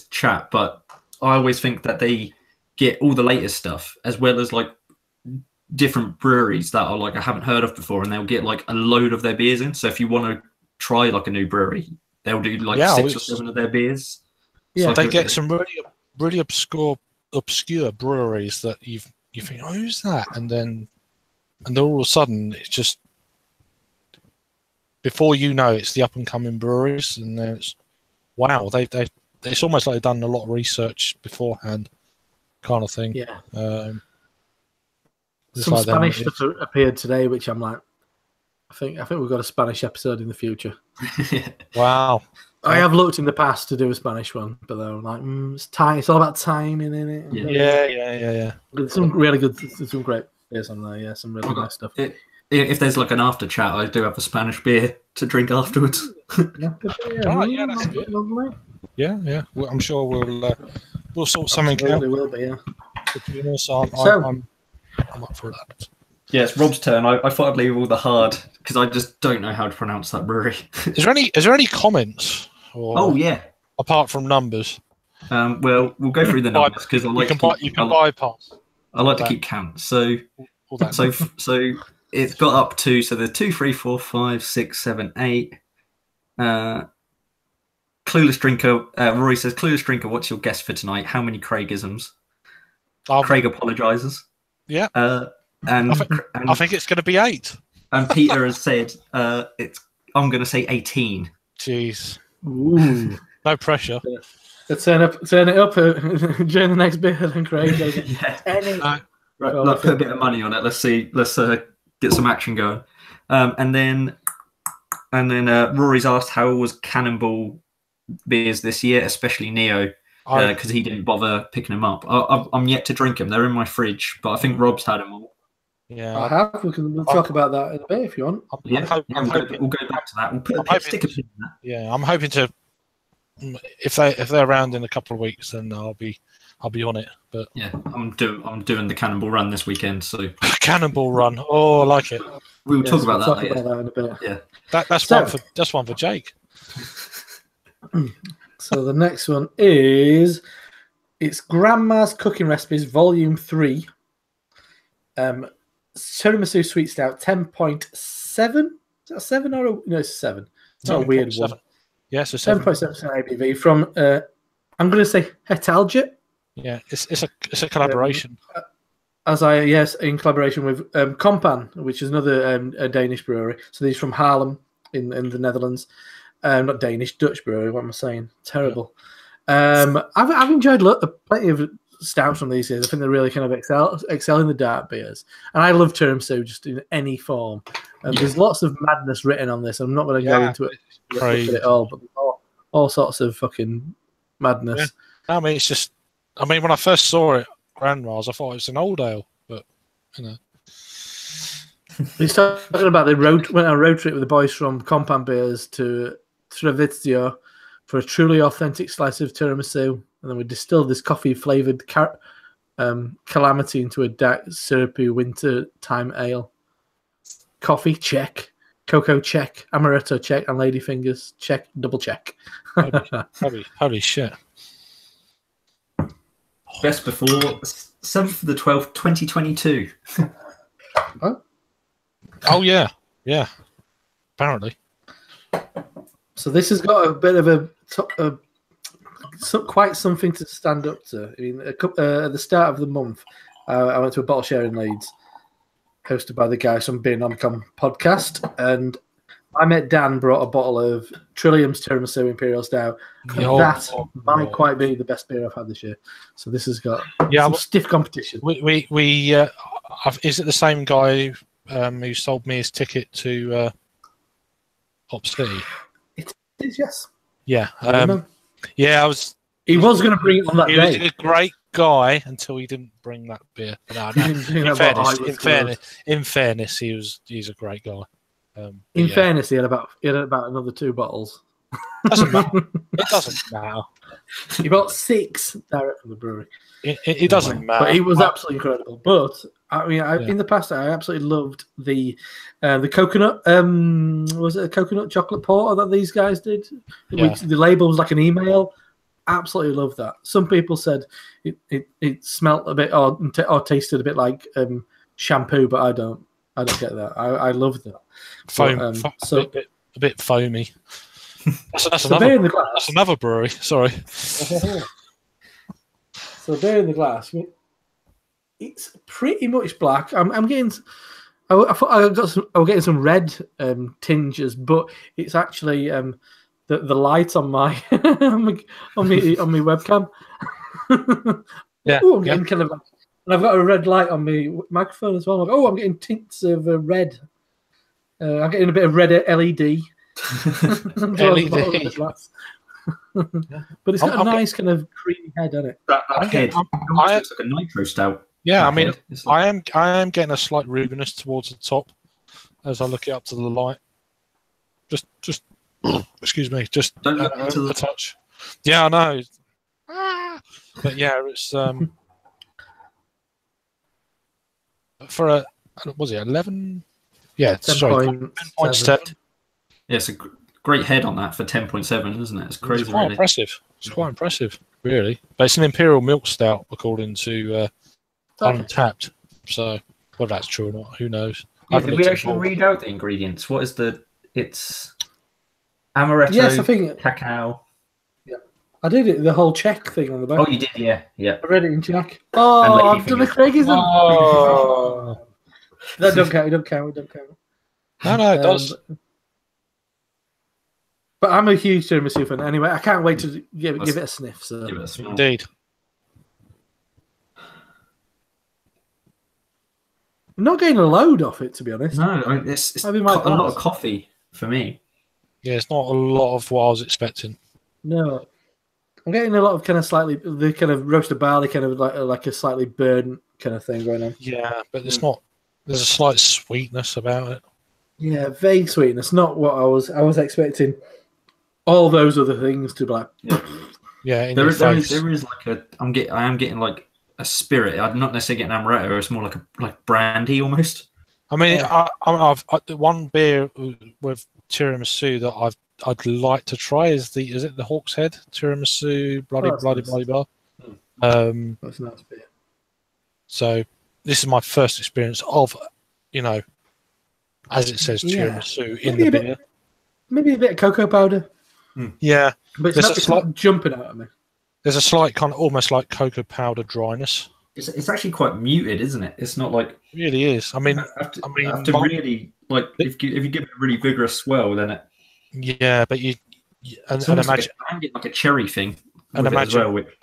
chat, but I always think that they get all the latest stuff as well as like different breweries that are like I haven't heard of before, and they'll get like a load of their beers in. So if you want to try like a new brewery, they'll do like 6 or 7 of their beers. Yeah, so they get some really obscure breweries that you think, oh, who's that? And then all of a sudden it's just before you know it's the up and coming breweries, and then it's wow, it's almost like they've done a lot of research beforehand, kind of thing. Yeah. Some like Spanish stuff appeared today, which I'm like, I think we've got a Spanish episode in the future. Wow. I have looked in the past to do a Spanish one, but they're like, it's time. It's all about timing, isn't it? Yeah. There's some really good, some great beers on there. Yeah, some really nice stuff. If there's like an after chat, I do have a Spanish beer to drink afterwards. That's good. Lovely. Yeah. Well, I'm sure we'll sort something out. Absolutely will be, yeah. Between us, I'm up for that. Yeah, it's Rob's turn. I thought I'd leave all the hard because I just don't know how to pronounce that brewery. Is there any comments? Oh yeah. Apart from numbers. Well, we'll go through the numbers because I like you can bypass. I like to keep count. So it's got up to there's 2, 3, 4, 5, 6, 7, 8. Clueless Drinker. Rory says, "Clueless Drinker, what's your guess for tonight? How many Craigisms?" Craig apologises. Yeah. And I think it's going to be 8. And Peter has said, I'm going to say 18. Jeez. Ooh. No pressure. Let's turn it up during the next bit, then Craig. Right, let's put a bit of money on it. Let's see. Let's get some action going. And then Rory's asked how was Cannonball beers this year, especially Neo, because he didn't bother picking them up. I'm yet to drink them. They're in my fridge, but I think Rob's had them all. Yeah, I have. We'll talk about that in a bit if you want. We'll go back to that. We'll put a sticker pin in that. Yeah, I'm hoping to. If they're around in a couple of weeks, then I'll be on it. But yeah, I'm doing the Cannonball Run this weekend. So Cannonball Run. Oh, I like it. We'll talk about that later. About that in a bit. Yeah, that's one for Jake. So the next one is Grandma's Cooking Recipes Volume 3. Tiramisu Sweet Stout 10.7. Is that a 7 or no? It's a 7. It's not a weird 7. one. Yeah, so 7.7% ABV from I'm going to say Uiltje. Yeah, it's a collaboration. In collaboration with Kompaan, which is another Danish brewery. So these from Haarlem in the Netherlands. Not Danish, Dutch brewery. What am I saying? Terrible. Yeah. I've enjoyed plenty of stouts from these years. I think they really kind of excel in the dark beers, and I love tiramisu just in any form. There's lots of madness written on this. I'm not going to go into it at all, but all sorts of fucking madness. Yeah. I mean, it's just. I mean, when I first saw it, Grandma's, I thought it was an old ale, but you know. He's talking about went on a road trip with the boys from Kompaan Beers to Tiramisu for a truly authentic slice of tiramisu, and then we distilled this coffee-flavoured calamity into a dark, syrupy winter time ale. Coffee, check. Cocoa, check. Amaretto, check. And ladyfingers, check. Double check. Holy shit. Best before 7th of the 12th, 2022. Huh? Oh, yeah. Yeah. Apparently. So this has got a bit of quite something to stand up to. I mean, at the start of the month, I went to a bottle share in Leeds, hosted by the guys from Beer Nomcom podcast, and I met Dan brought a bottle of Trillium's Tiramisu Imperial Stout. That might quite be the best beer I've had this year. So this has got some stiff competition. We is it the same guy who sold me his ticket to HopZine? It is, yes. Yeah. I was. He was going to bring it on that day. He was a great guy until he didn't bring that beer. No. In fairness, he's a great guy. In fairness, he had about another 2 bottles. Doesn't matter. It doesn't matter. He bought 6 direct from the brewery. It doesn't matter. But he was absolutely incredible. But I mean, in the past, I absolutely loved the coconut. Was it a coconut chocolate porter that these guys did? Yeah. The label was like an email. Absolutely loved that. Some people said it smelt a bit or tasted a bit like shampoo, but I don't get that. I love that. A bit foamy. That's beer in the glass. That's another brewery. Sorry. So beer in the glass. It's pretty much black. I'm getting. I thought I was getting some red tinges, but it's actually the light on my on my webcam. Yeah. Ooh, I'm getting kind of. And I've got a red light on my microphone as well. I'm getting tints of red. I'm getting a bit of red LED. LED. But it's got a nice kind of creamy head on it. That head looks like a nitro stout. Yeah, I mean, like... I am getting a slight rubbiness towards the top as I look it up to the light. Just excuse me, just don't look into a touch. Yeah, I know. But yeah, it's for a was it 11? Yeah, 10.7. Yeah, it's a great head on that for 10.7, isn't it? It's crazy. It's quite impressive. It's quite impressive, really. But it's an imperial milk stout, according to Untapped. So whether that's true or not, who knows? Yeah, did we actually read out the ingredients? What is the? It's amaretto. Yes, I think cacao. Yeah, I did it. The whole Czech thing on the back. Oh, you did, yeah. I read it in Czech. Oh, I've done a Craigism. Oh, that don't count. It don't count. No, it does. But I'm a huge tiramisu fan. Anyway, I can't wait to give it a sniff. So. Give it a smell. Indeed. I'm not getting a load off it, to be honest. No, it's a lot of coffee for me. Yeah, it's not a lot of what I was expecting. No, I'm getting a lot of kind of slightly the kind of roasted barley, kind of like a slightly burnt kind of thing going on. Yeah, but it's not. There's a slight sweetness about it. Yeah, vague sweetness. Not what I was expecting. All those other things to be like. Yeah, there is like I am getting like a spirit. I'm not necessarily getting amaretto. It's more like brandy almost. I mean, I've one beer with tiramisu that I'd like to try is it the Hawk's Head tiramisu bloody blah. That's a nice beer. So this is my first experience of, as it says tiramisu in the beer. Maybe a bit of cocoa powder. Yeah, but it's not jumping out at me. There's a slight kind of almost like cocoa powder dryness. It's actually quite muted, isn't it? It's not like it really is. I mean, really like if you give it a really vigorous swell, then it. Yeah, but you and imagine I'm getting like a cherry thing. And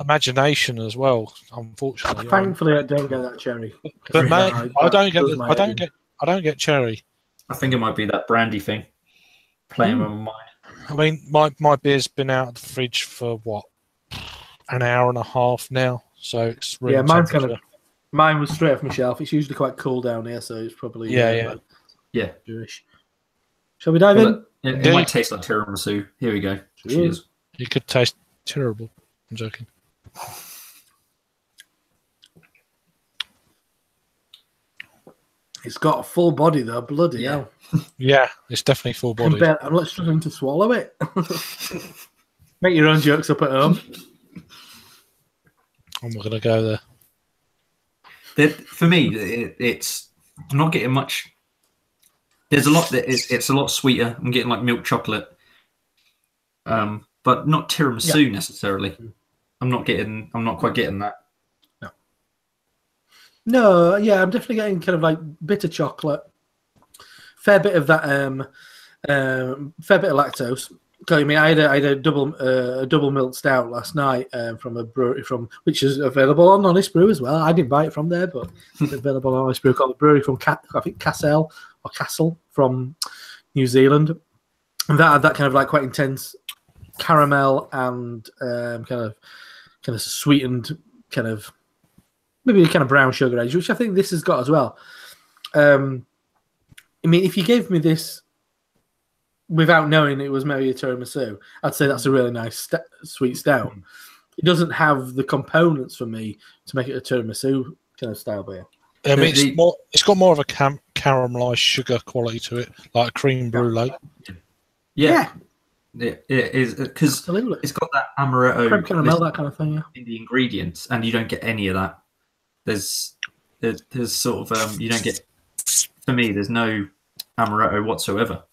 imagination as well. Unfortunately, thankfully I don't get that cherry. But mate, I don't get cherry. I think it might be that brandy thing playing with my mind. I mean, my beer's been out of the fridge for what, an hour and a half now, so it's really mine was straight off my shelf. It's usually quite cool down here, so it's probably Jewish. Shall we dive in? It might taste like tiramisu. Here we go. Cheers. It could taste terrible. I'm joking. It's got a full body though. Bloody hell. Yeah, it's definitely full body. I'm not struggling to swallow it. Make your own jokes up at home. I'm not going to go there. For me, it's I'm not getting much. There's a lot that it's a lot sweeter. I'm getting like milk chocolate, but not tiramisu necessarily. I'm not quite getting that. No, yeah, I'm definitely getting kind of like bitter chocolate, fair bit of that, fair bit of lactose. I mean, I had a double milk stout last night from a brewery which is available on Honest Brew as well. I didn't buy it from there, but it's available on Honest Brew, called the brewery from I think Castle from New Zealand, and that had that kind of like quite intense caramel and kind of sweetened kind of. Maybe a kind of brown sugar edge, which I think this has got as well. I mean, if you gave me this without knowing it was maybe a tiramisu, I'd say that's a really nice sweet stout. It doesn't have the components for me to make it a tiramisu kind of style beer. I mean, it's got more of a caramelized sugar quality to it, like a cream brulee. Yeah. It is because it's got that amaretto, creme caramel, that kind of thing. Yeah. In the ingredients, and you don't get any of that. There's sort of you don't get. For me, there's no amaretto whatsoever.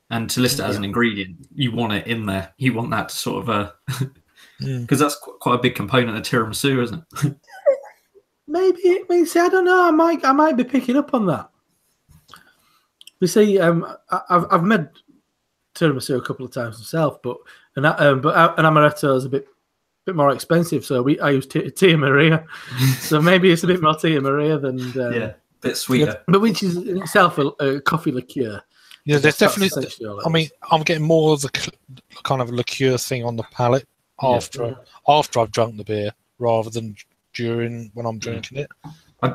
And to list it as an ingredient, you want it in there. You want that to sort of because that's quite a big component of tiramisu, isn't it? Maybe. I don't know. I might be picking up on that. We see. I've made tiramisu a couple of times myself, but an amaretto is a bit more expensive, so I use Tia Maria. So maybe it's a bit more Tia Maria than a bit sweeter, but which is in itself a coffee liqueur. Yeah, there's That's definitely. essentially all it I mean, is. I'm getting more of the kind of liqueur thing on the palate after I've drunk the beer rather than during when I'm drinking it.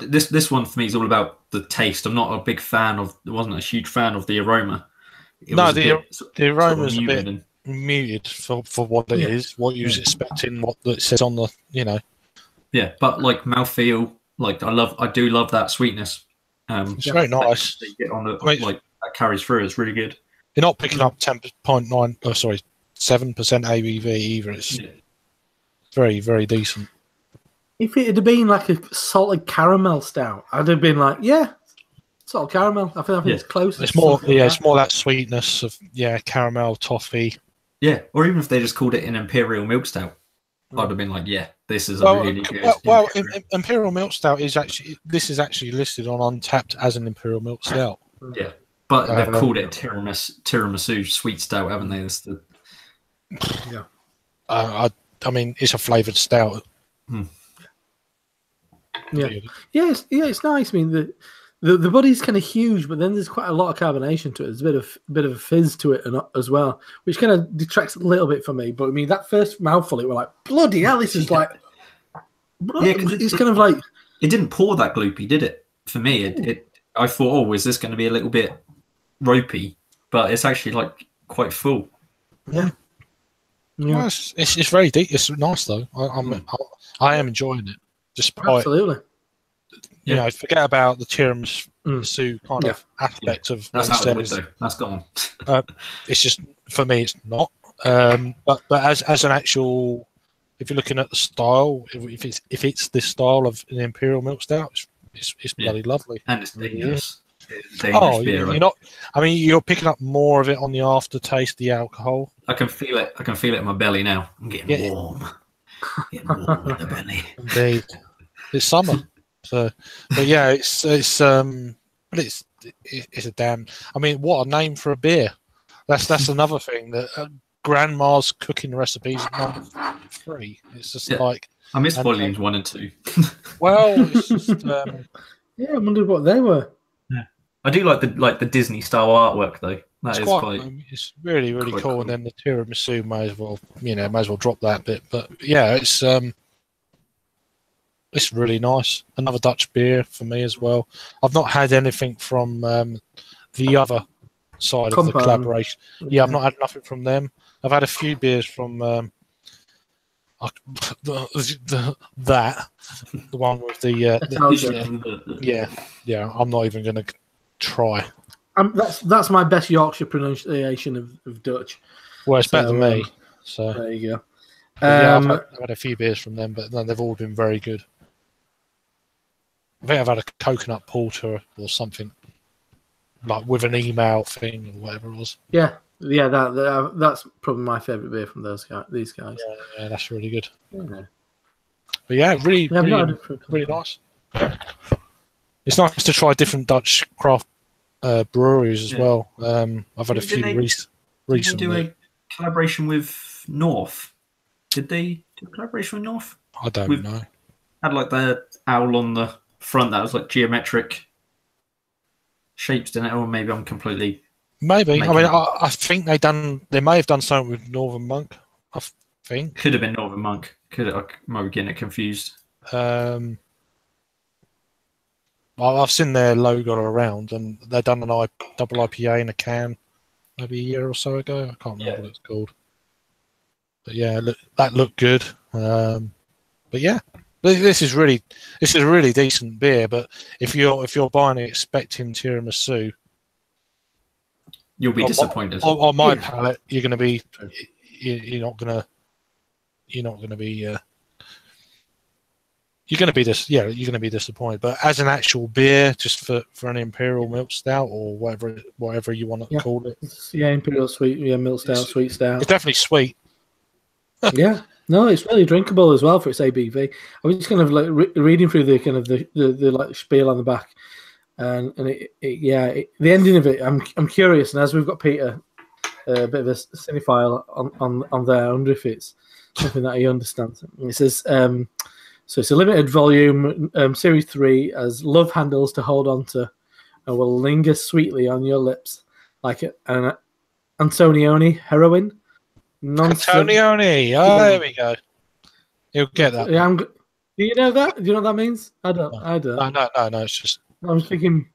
This one for me is all about the taste. I'm not a big fan of. Wasn't a huge fan of the aroma. It was a bit the aroma's sort of a bit muted for what it is, what you was expecting, what it says on the, Yeah, but like mouthfeel, like I do love that sweetness. It's very nice. That you get on the like that carries through. It's really good. You're not picking up 10.9. Oh, sorry, 7% ABV either. It's very, very decent. If it had been like a salted caramel stout, I'd have been like, yeah, salted caramel. I think it's close. It's more, it's more that sweetness of caramel, toffee. Yeah, or even if they just called it an imperial milk stout, I'd have been like, yeah, this is a really good. Imperial milk stout is actually listed on Untapped as an imperial milk stout. Yeah, but they've called it a tiramisu sweet stout, haven't they? I mean, it's a flavoured stout. Yeah, it's nice. I mean, the body's kind of huge, but then there's quite a lot of carbonation to it. There's a bit of a fizz to it as well, which kind of detracts a little bit from me. But I mean, that first mouthful, it was like, bloody hell, this is like, it's kind of like it didn't pour that gloopy, did it? For me, I thought, is this going to be a little bit ropey? But it's actually like quite full. Yeah. Well, it's very deep. It's nice though. I am enjoying it. Absolutely. You know, forget about the tiramisu kind of aspect of that's out the window. That's gone. It's just for me, it's not. But as an actual, if you're looking at the style, if it's this style of an imperial milk stout, it's bloody lovely. And it's dangerous. You're not. I mean, you're picking up more of it on the aftertaste, the alcohol. I can feel it. I can feel it in my belly now. I'm getting warm. Getting warm in the belly. Indeed, it's summer. So, but yeah, it's a damn. I mean, what a name for a beer. That's another thing that Grandma's cooking recipes are not free. It's just like I miss volumes 1 and 2. Well, it's just I wondered what they were. Yeah, I do like the Disney style artwork though. It's really really cool. And then the tiramisu may as well drop that bit. But yeah, it's really nice. Another Dutch beer for me as well. I've not had anything from the other side of the collaboration. Yeah, I've not had nothing from them. I've had a few beers from the one with the I'm not even going to try. That's my best Yorkshire pronunciation of Dutch. Well, it's better than me. So there you go. I've had a few beers from them, but no, they've all been very good. I think I've had a coconut porter or something, like with an email thing or whatever it was. Yeah, that's probably my favourite beer from these guys. Yeah, that's really good. Yeah. But yeah, really nice. It's nice to try different Dutch craft breweries as well. I've had a few recently. Did they do a collaboration with North? Did they do a collaboration with North? I don't know. Had like the owl on the front that was like geometric shapes, didn't it? Or maybe I'm completely. Maybe. I mean, I think they may have done something with Northern Monk. I think could have been Northern Monk. I might be getting it confused. I've seen their logo around, and they've done an double IPA in a can maybe a year or so ago. I can't remember what it's called. But yeah, that looked good. But yeah, this is a really decent beer. But if you're buying it expecting tiramisu, you'll be disappointed. On my palate, you're going to be. You're not going to be. You're going to be disappointed. But as an actual beer, just for an imperial milk stout or whatever you want to call it. Yeah, imperial sweet, milk stout, sweet stout. It's definitely sweet. Yeah, no, it's really drinkable as well for its ABV. I was just kind of like reading through the kind of the like spiel on the back, and the ending of it. I'm curious, and as we've got Peter, a bit of a cinephile on there, I wonder if it's something that he understands. And it says. So it's a limited volume, Series 3, as love handles to hold on to and will linger sweetly on your lips like an Antonioni heroin. Antonioni. Oh, there we go. You'll get that. Yeah, do you know that? Do you know what that means? I don't. No. It's just. I was thinking,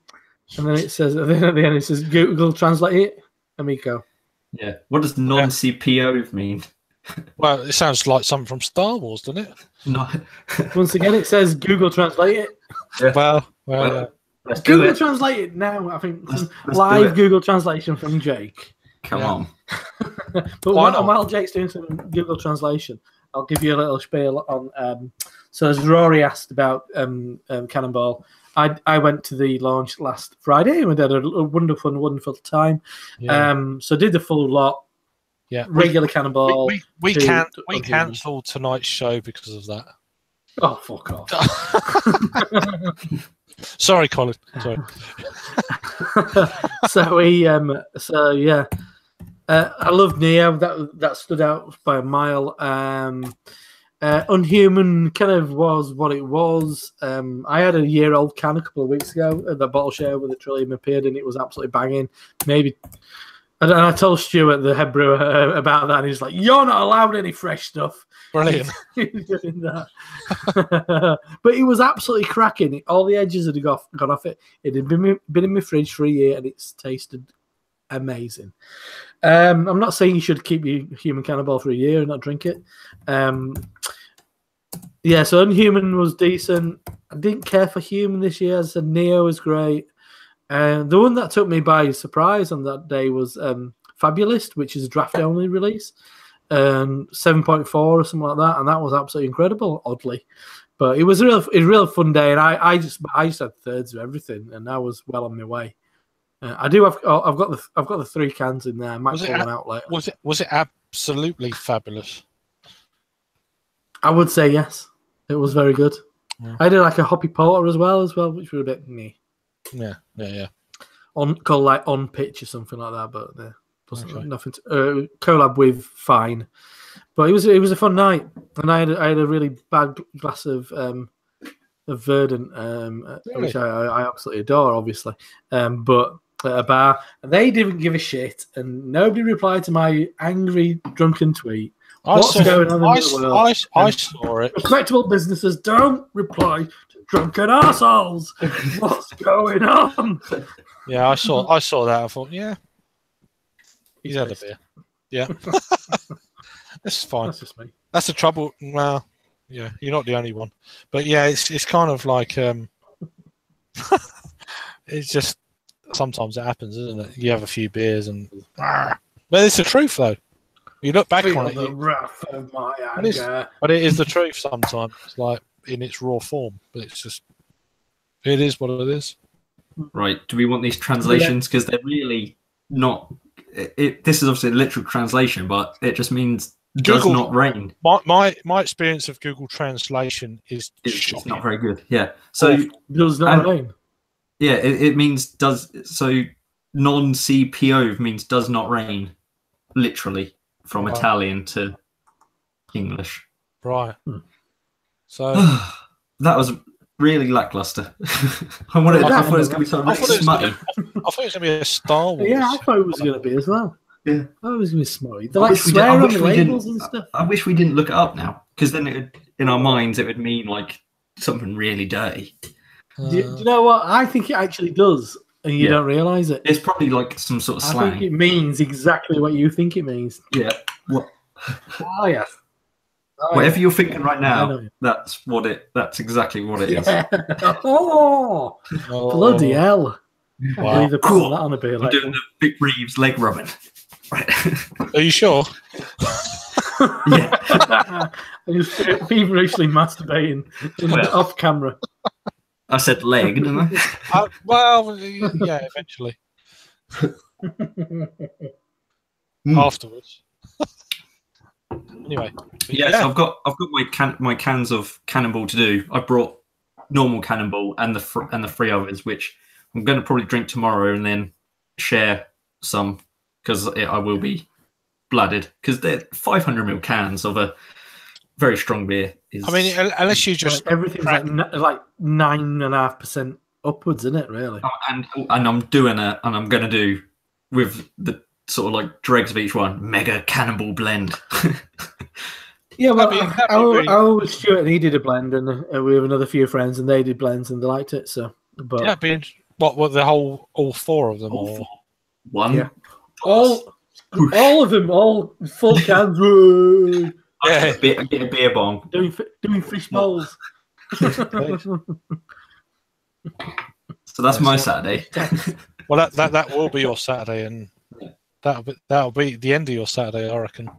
and then it says, and then at the end it says Google translate it, amico. Yeah. What does non-CPO mean? Well, it sounds like something from Star Wars, doesn't it? No. Once again, it says Google translate it. Yeah. Well. Let's do Google it. translate it now. I think Let's live Google translation from Jake. Come on. But while Jake's doing some Google translation, I'll give you a little spiel on. So as Rory asked about Cannonball, I went to the launch last Friday and we had a wonderful time. Yeah. So did the full lot. Yeah. Regular Cannonball. We cancelled tonight's show because of that. Oh, fuck off. Sorry, Colin. Sorry. I love Neo. That stood out by a mile. Unhuman kind of was what it was. I had a year-old can a couple of weeks ago at the bottle share where the Trillium appeared, and it was absolutely banging. And I told Stuart, the head brewer, about that, and he's like, "You're not allowed any fresh stuff." Brilliant. Doing that. But it was absolutely cracking. All the edges had gone off it. It had been in my fridge for a year, and it's tasted amazing. I'm not saying you should keep your Human Cannonball for a year and not drink it. So Unhuman was decent. I didn't care for Human this year. As I said, Neo was great. The one that took me by surprise on that day was Fabulist, which is a draft-only release, 7.4 or something like that, and that was absolutely incredible. Oddly, but it was a real fun day, and I just had thirds of everything, and I was well on my way. I've got the 3 cans in there. I might pull them out later. Was it absolutely fabulous? I would say yes. It was very good. Yeah. I did like a hoppy porter as well, which was a bit meh. Yeah. Called like On Pitch or something like that, but nothing to collab with Fine. But it was a fun night, and I had a really bad glass of Verdant, which I absolutely adore, obviously. But at a bar, and they didn't give a shit, and nobody replied to my angry drunken tweet. What's going on in the world? I saw it. Respectable businesses don't reply to drunken assholes. What's going on? Yeah, I saw that. I thought, yeah, he's had a beer. Yeah, that's fine. That's just me. That's the trouble. Well, yeah, you're not the only one. But yeah, it's kind of like it's just sometimes it happens, isn't it? You have a few beers and but it's the truth though. You look back on it, the wrath of my anger. But it is the truth sometimes, like in its raw form. But it is what it is. Right. Do we want these translations? Because they're really not. This is obviously a literal translation, but it just means does not rain. My experience of Google Translation is it's not very good. Yeah. So does not rain. Yeah, it means does. So non-CPO means does not rain, literally from Italian to English. Right. So that was really lackluster. I thought it was going to be something smutty. I thought it was going to be a Star Wars. Yeah, I thought it was going to be as well. Yeah, I thought it was going to be smutty. They like swear on the labels and stuff. I wish we didn't look it up now, because then in our minds it would mean like something really dirty. Do you know what? I think it actually does, and you don't realise it. It's probably like some sort of slang. I think it means exactly what you think it means. Yeah. What? Oh, yeah. Whatever you're thinking right now, that's exactly what it is. Oh, bloody hell. Wow. Cool. That on a beer I'm doing the Big Reeves leg rubbing. Right. Are you sure? Yeah. I was feverishly masturbating off camera. I said leg, didn't I? Well, yeah, eventually. Afterwards. Anyway. Yes, I've got my cans of Cannonball to do. I brought normal Cannonball and the 3 others, which I'm going to probably drink tomorrow and then share some because I will be blooded because they're 500ml cans of a very strong beer. I mean, unless you just everything's like 9.5% upwards, isn't it? Really. And I'm going to do with the sort of like dregs of each one, mega cannibal blend. Yeah, well, really... I Stuart and he did a blend, and we have another few friends, and they did blends, and they liked it. So, but yeah, being what the all four of them, or one, yeah, all of them, all full cans. Yeah, get a beer bong, doing fish bowls. So that's my Saturday. Well, that will be your Saturday, and that'll be the end of your Saturday, I reckon.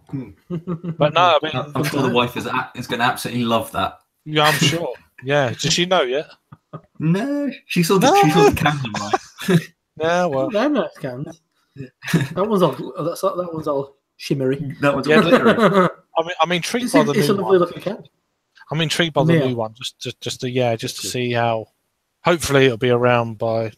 But no, I mean, I'm sure the wife is going to absolutely love that. Yeah, I'm sure. Yeah, does she know yet? No, she saw the cans, right? Yeah, well, they're nice cans. That one's all shimmery. That one's all shimmery. I'm intrigued by the new one. It's a lovely looking can. I'm intrigued by the new one, just to see how. Hopefully, it'll be around by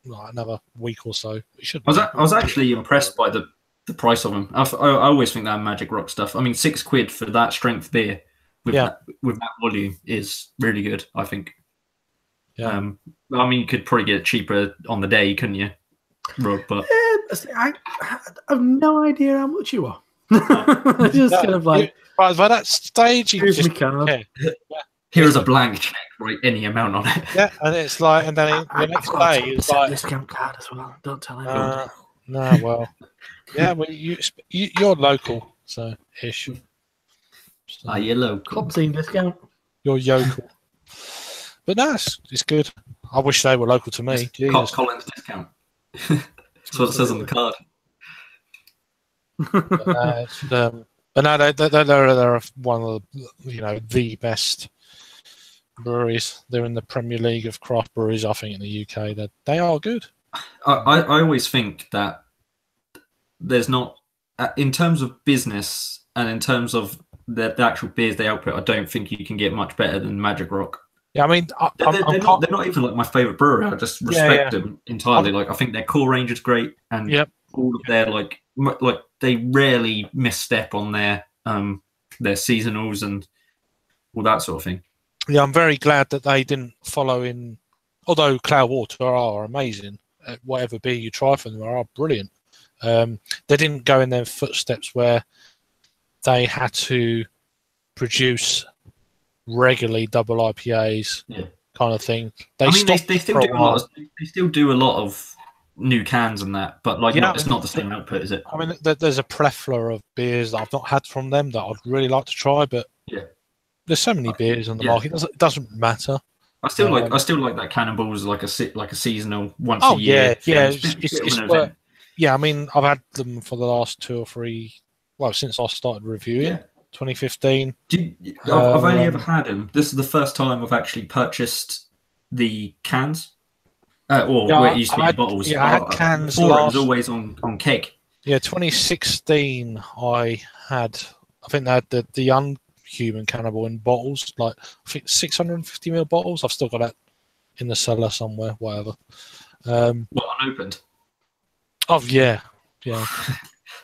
another week or so. It should. I was actually impressed by the price of them. I always think that Magic Rock stuff. I mean, £6 for that strength beer with that volume is really good, I think. Yeah. I mean, you could probably get it cheaper on the day, couldn't you, Rob? But I have no idea how much you are. Just kind of like by that stage, you just here's a blank check, write any amount on it. Yeah, and it's like, and then the next day it's like discount card as well. Don't tell anyone. No, well, yeah, well, you're local, so ish. So, you're local. HopZine discount. You're yokel. But no, it's good. I wish they were local to me. Collins discount. That's what it says on the card. But no, they're one of the best breweries. They're in the Premier League of craft breweries, I think, in the UK. They are good. I always think that there's not, in terms of business and in terms of the actual beers they output, I don't think you can get much better than Magic Rock. Yeah, I mean, they're not even like my favourite brewery. I just respect them entirely. Like, I think their core range is great, and all of their like they rarely misstep on their seasonals and all that sort of thing. Yeah, I'm very glad that they didn't follow in. Although Cloudwater are amazing, whatever beer you try from them are brilliant. They didn't go in their footsteps where they had to produce regularly double IPAs, kind of thing. They still do a lot of new cans and that, but it's not the same output, is it? I mean, there's a plethora of beers that I've not had from them that I'd really like to try, but there's so many beers on the market. It doesn't matter. I still like that Cannonballs like a seasonal once a year. Yeah, I mean, I've had them for the last 2 or 3. Well, since I started reviewing, 2015. I've only ever had them. This is the first time I've actually purchased the cans. Where it used to be in bottles. Yeah, I had cans. Before it was always on keg. Yeah, 2016. I think they had the Unhuman Cannibal in bottles, like I think 650ml bottles. I've still got that in the cellar somewhere, whatever. Unopened. Oh yeah.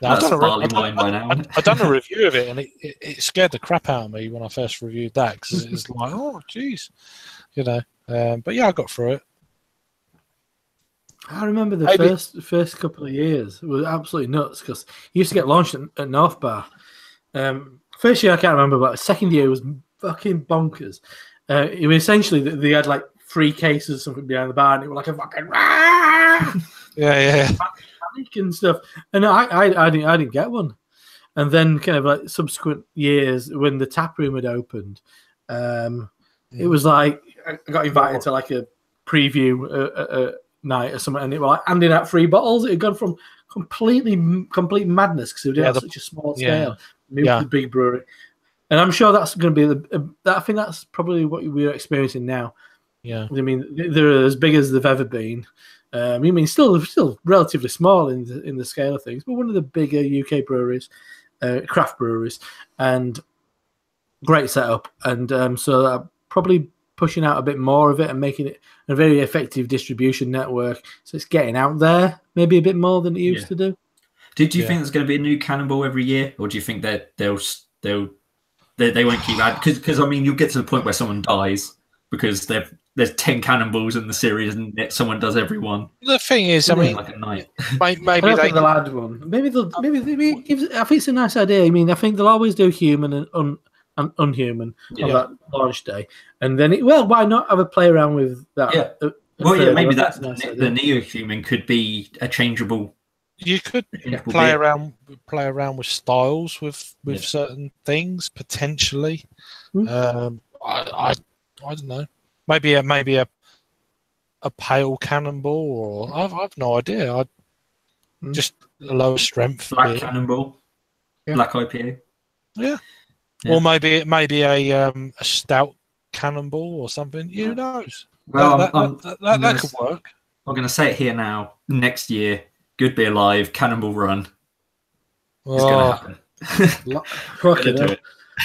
That's barley wine by now. I've done a review of it, and it scared the crap out of me when I first reviewed that, because it's like, oh, jeez, But yeah, I got through it. I remember the first couple of years were absolutely nuts, because it used to get launched at North Bar. First year I can't remember, but second year was fucking bonkers. It was essentially they had like 3 cases or something behind the bar, and it was like a fucking panic and stuff. And I didn't get one. And then kind of like subsequent years when the tap room had opened, it was like I got invited to like a preview night or something, and it was like handing out free bottles. It had gone from complete madness because it was such a small scale, moved to the big brewery. And I'm sure that's going to be I think that's probably what we're experiencing now. Yeah, I mean, they're as big as they've ever been. I mean, still relatively small in the scale of things, but one of the bigger UK breweries, craft breweries, and great setup. And so probably pushing out a bit more of it and making it a very effective distribution network. So it's getting out there maybe a bit more than it used to do. Do you think there's going to be a new Cannonball every year, or do you think that they won't keep adding? Because I mean, you'll get to the point where someone dies because they've there's 10 cannonballs in the series and someone does every one. The thing is, I mean, like a night. maybe I don't they think they'll add one. Maybe I think it's a nice idea. I mean, I think they'll always do human and unhuman on that launch day, and then why not have a play around with that? Yeah. Maybe that's nice the neo-human could be a changeable. You could play around with styles with certain things potentially. I don't know. Maybe a pale cannonball, or I've no idea. Just a lower strength. Black cannonball, black IPA. Yeah. Or maybe a stout cannonball or something. Who knows? Well, that could work. I'm going to say it here now. Next year, Good Beer Live Cannonball Run is going to happen.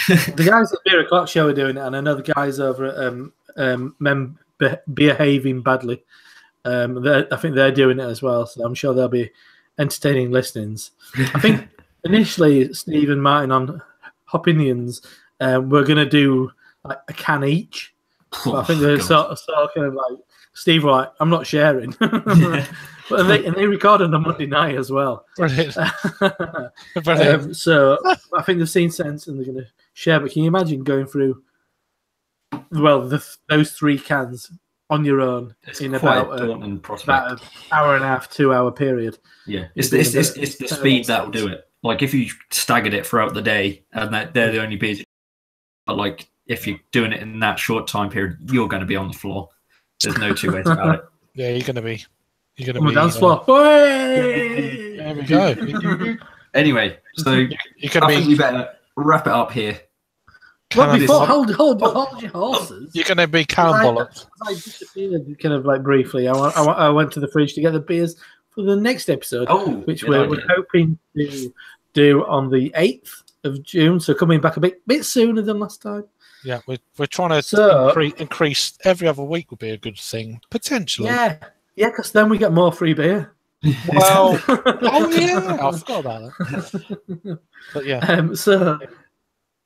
The guys at Beer O'Clock Show are doing it, and I know the guys over at Behaving Badly. I think they're doing it as well, so I'm sure they'll be entertaining listenings. I think initially Steve and Martin on Opinions we're going to do like a can each. I think they're sort of kind of like Steve, like, I'm not sharing. But they record on a Monday night as well. Brilliant. So I think they've seen sense and they're going to share. But can you imagine going through, those 3 cans on your own in about an hour and a half, 2 hour period? Yeah, it's the speed that will do it. Like if you staggered it throughout the day and they're the only beers, but like if you're doing it in that short time period, you're going to be on the floor. There's no two ways about it. Yeah, you're going to be on the dance floor. There we go. Anyway, so I think we better wrap it up here. Well, before hold your horses. You're going to be cannonballed. I disappeared kind of like briefly. I went to the fridge to get the beers for the next episode, which we're hoping to do on the 8th of June. So coming back a bit sooner than last time. Yeah, we're trying to increase every other week would be a good thing, potentially. Yeah, because then we get more free beer. Well, I forgot about that. But yeah,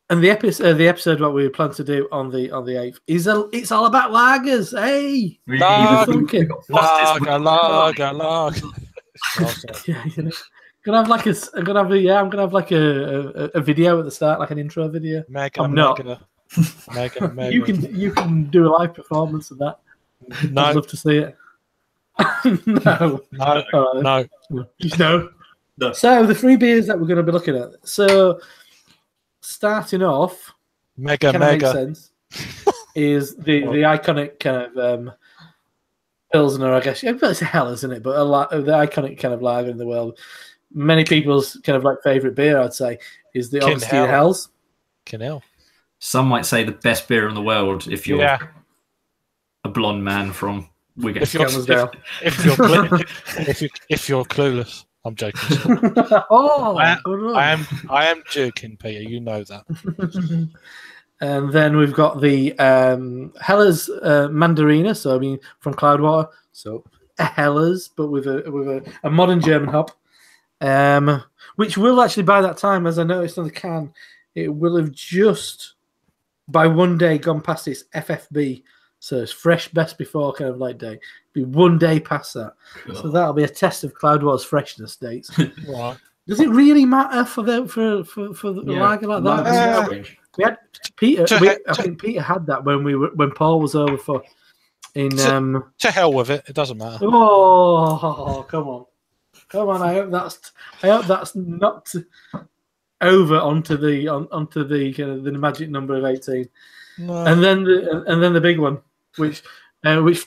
and the episode what we plan to do on the 8th is it's all about lagers. Hey, lager. Yeah, you know. I'm gonna have like a video at the start, like an intro video. I'm not. Mega. You can do a live performance of that. No. I'd love to see it. No. So the 3 beers that we're going to be looking at. So starting off, mega makes sense, is the iconic kind of Pilsner, I guess. Yeah, it's a hell, isn't it? But the iconic kind of lager in the world. Many people's kind of like favorite beer, I'd say, is the Augustine Hells. Kinel. Some might say the best beer in the world if you're a blonde man from Wigan. If you're clueless, I'm joking. I am joking, Peter. You know that. And then we've got the Hellas Mandarina. So I mean, from Cloudwater. So a Hellas, but with a modern German hop, which will actually by that time, as I noticed on the can, it will have just by one day gone past its FFB, so it's fresh best before kind of like day. Be 1 day past that, so that'll be a test of Cloudwater's freshness dates. Right? Does it really matter for the lager like that? We had Peter. I think Peter had that when Paul was over for to hell with it. It doesn't matter. Oh, come on! I hope that's not over onto the kind of the magic number of 18, and then the big one, which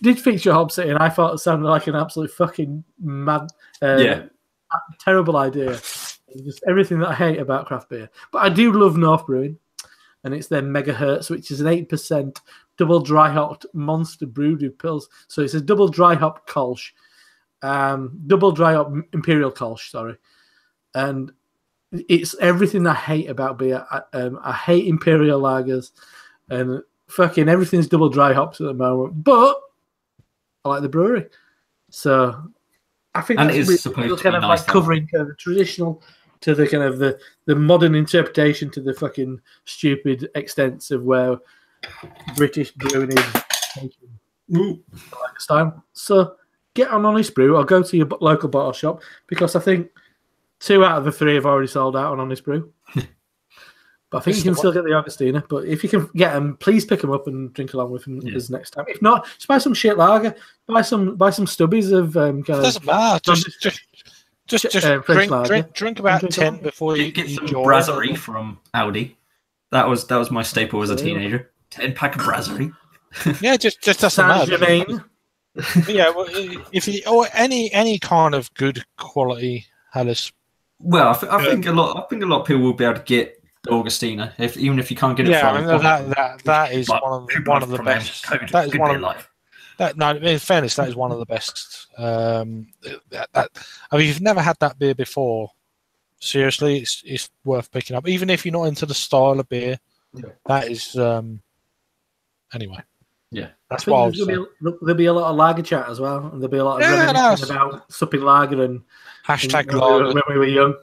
did feature HopZine, and I thought it sounded like an absolute fucking mad, terrible idea. Just everything that I hate about craft beer, but I do love North Brewing, and it's their Megahertz, which is an 8% double dry hopped monster brewed with pills. So it's a double dry hop Kolsch, double dry hop Imperial Kolsch, sorry, and it's everything I hate about beer. I hate Imperial lagers, and fucking everything's double dry hops at the moment. But I like the brewery, so I think and that's it is supposed to kind be of nice like covering kind of the traditional to the kind of the modern interpretation to the fucking stupid extents of where British brewing is taken Ooh. next time. So get on Honest Brew or go to your local bottle shop, because I think 2 out of the 3 have already sold out on Honest Brew. But I think you can still get the Augustina. But if you can get them, please pick them up and drink along with them as next time. If not, just buy some shit lager. Buy some stubbies of doesn't matter. Just drink about 10 before you get some join. Brasserie from Aldi. That was my staple as a teenager. 10-pack of Brasserie. Yeah, just doesn't matter. Yeah, well, if you or any kind of good quality Helles. Well, I think a lot of people will be able to get Augustina, even if you can't get it from. That is one of the best. That is one of life. No, in fairness, that is one of the best. I mean, if you've never had that beer before, seriously, it's worth picking up. Even if you're not into the style of beer, that is. Anyway, yeah, that's what I was saying. There'll be a lot of lager chat as well, and there'll be a lot of reminiscing about supping lager and hashtag lager when we were young.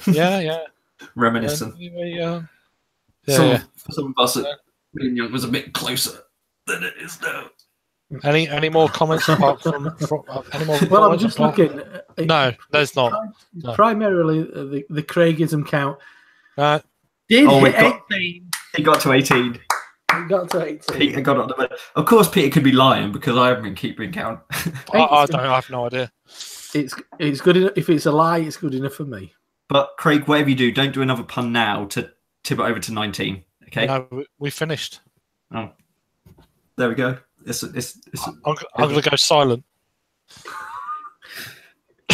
Yeah. Reminiscent. Some of us at being young was a bit closer than it is now. Any more comments apart from any more? Well, I'm just looking. No, there's not. Primarily, the Craigism count. He got to 18. He got to 18. Peter got on the bed. Of course, Peter could be lying because I haven't been keeping count. I have no idea. It's good enough. If it's a lie, it's good enough for me. But Craig, whatever you do, don't do another pun now to tip it over to 19. Okay? No, we finished. Oh, there we go. I'm going to go silent.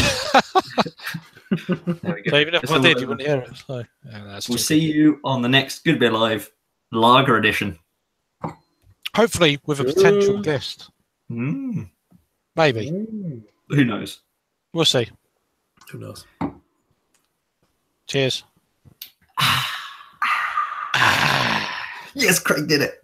There we go. So even if I did, you wouldn't hear it. So, we'll see you on the next Good Beer Live Lager Edition. Hopefully with a potential guest. Maybe. Who knows? We'll see. Who knows? Cheers. Yes, Craig did it.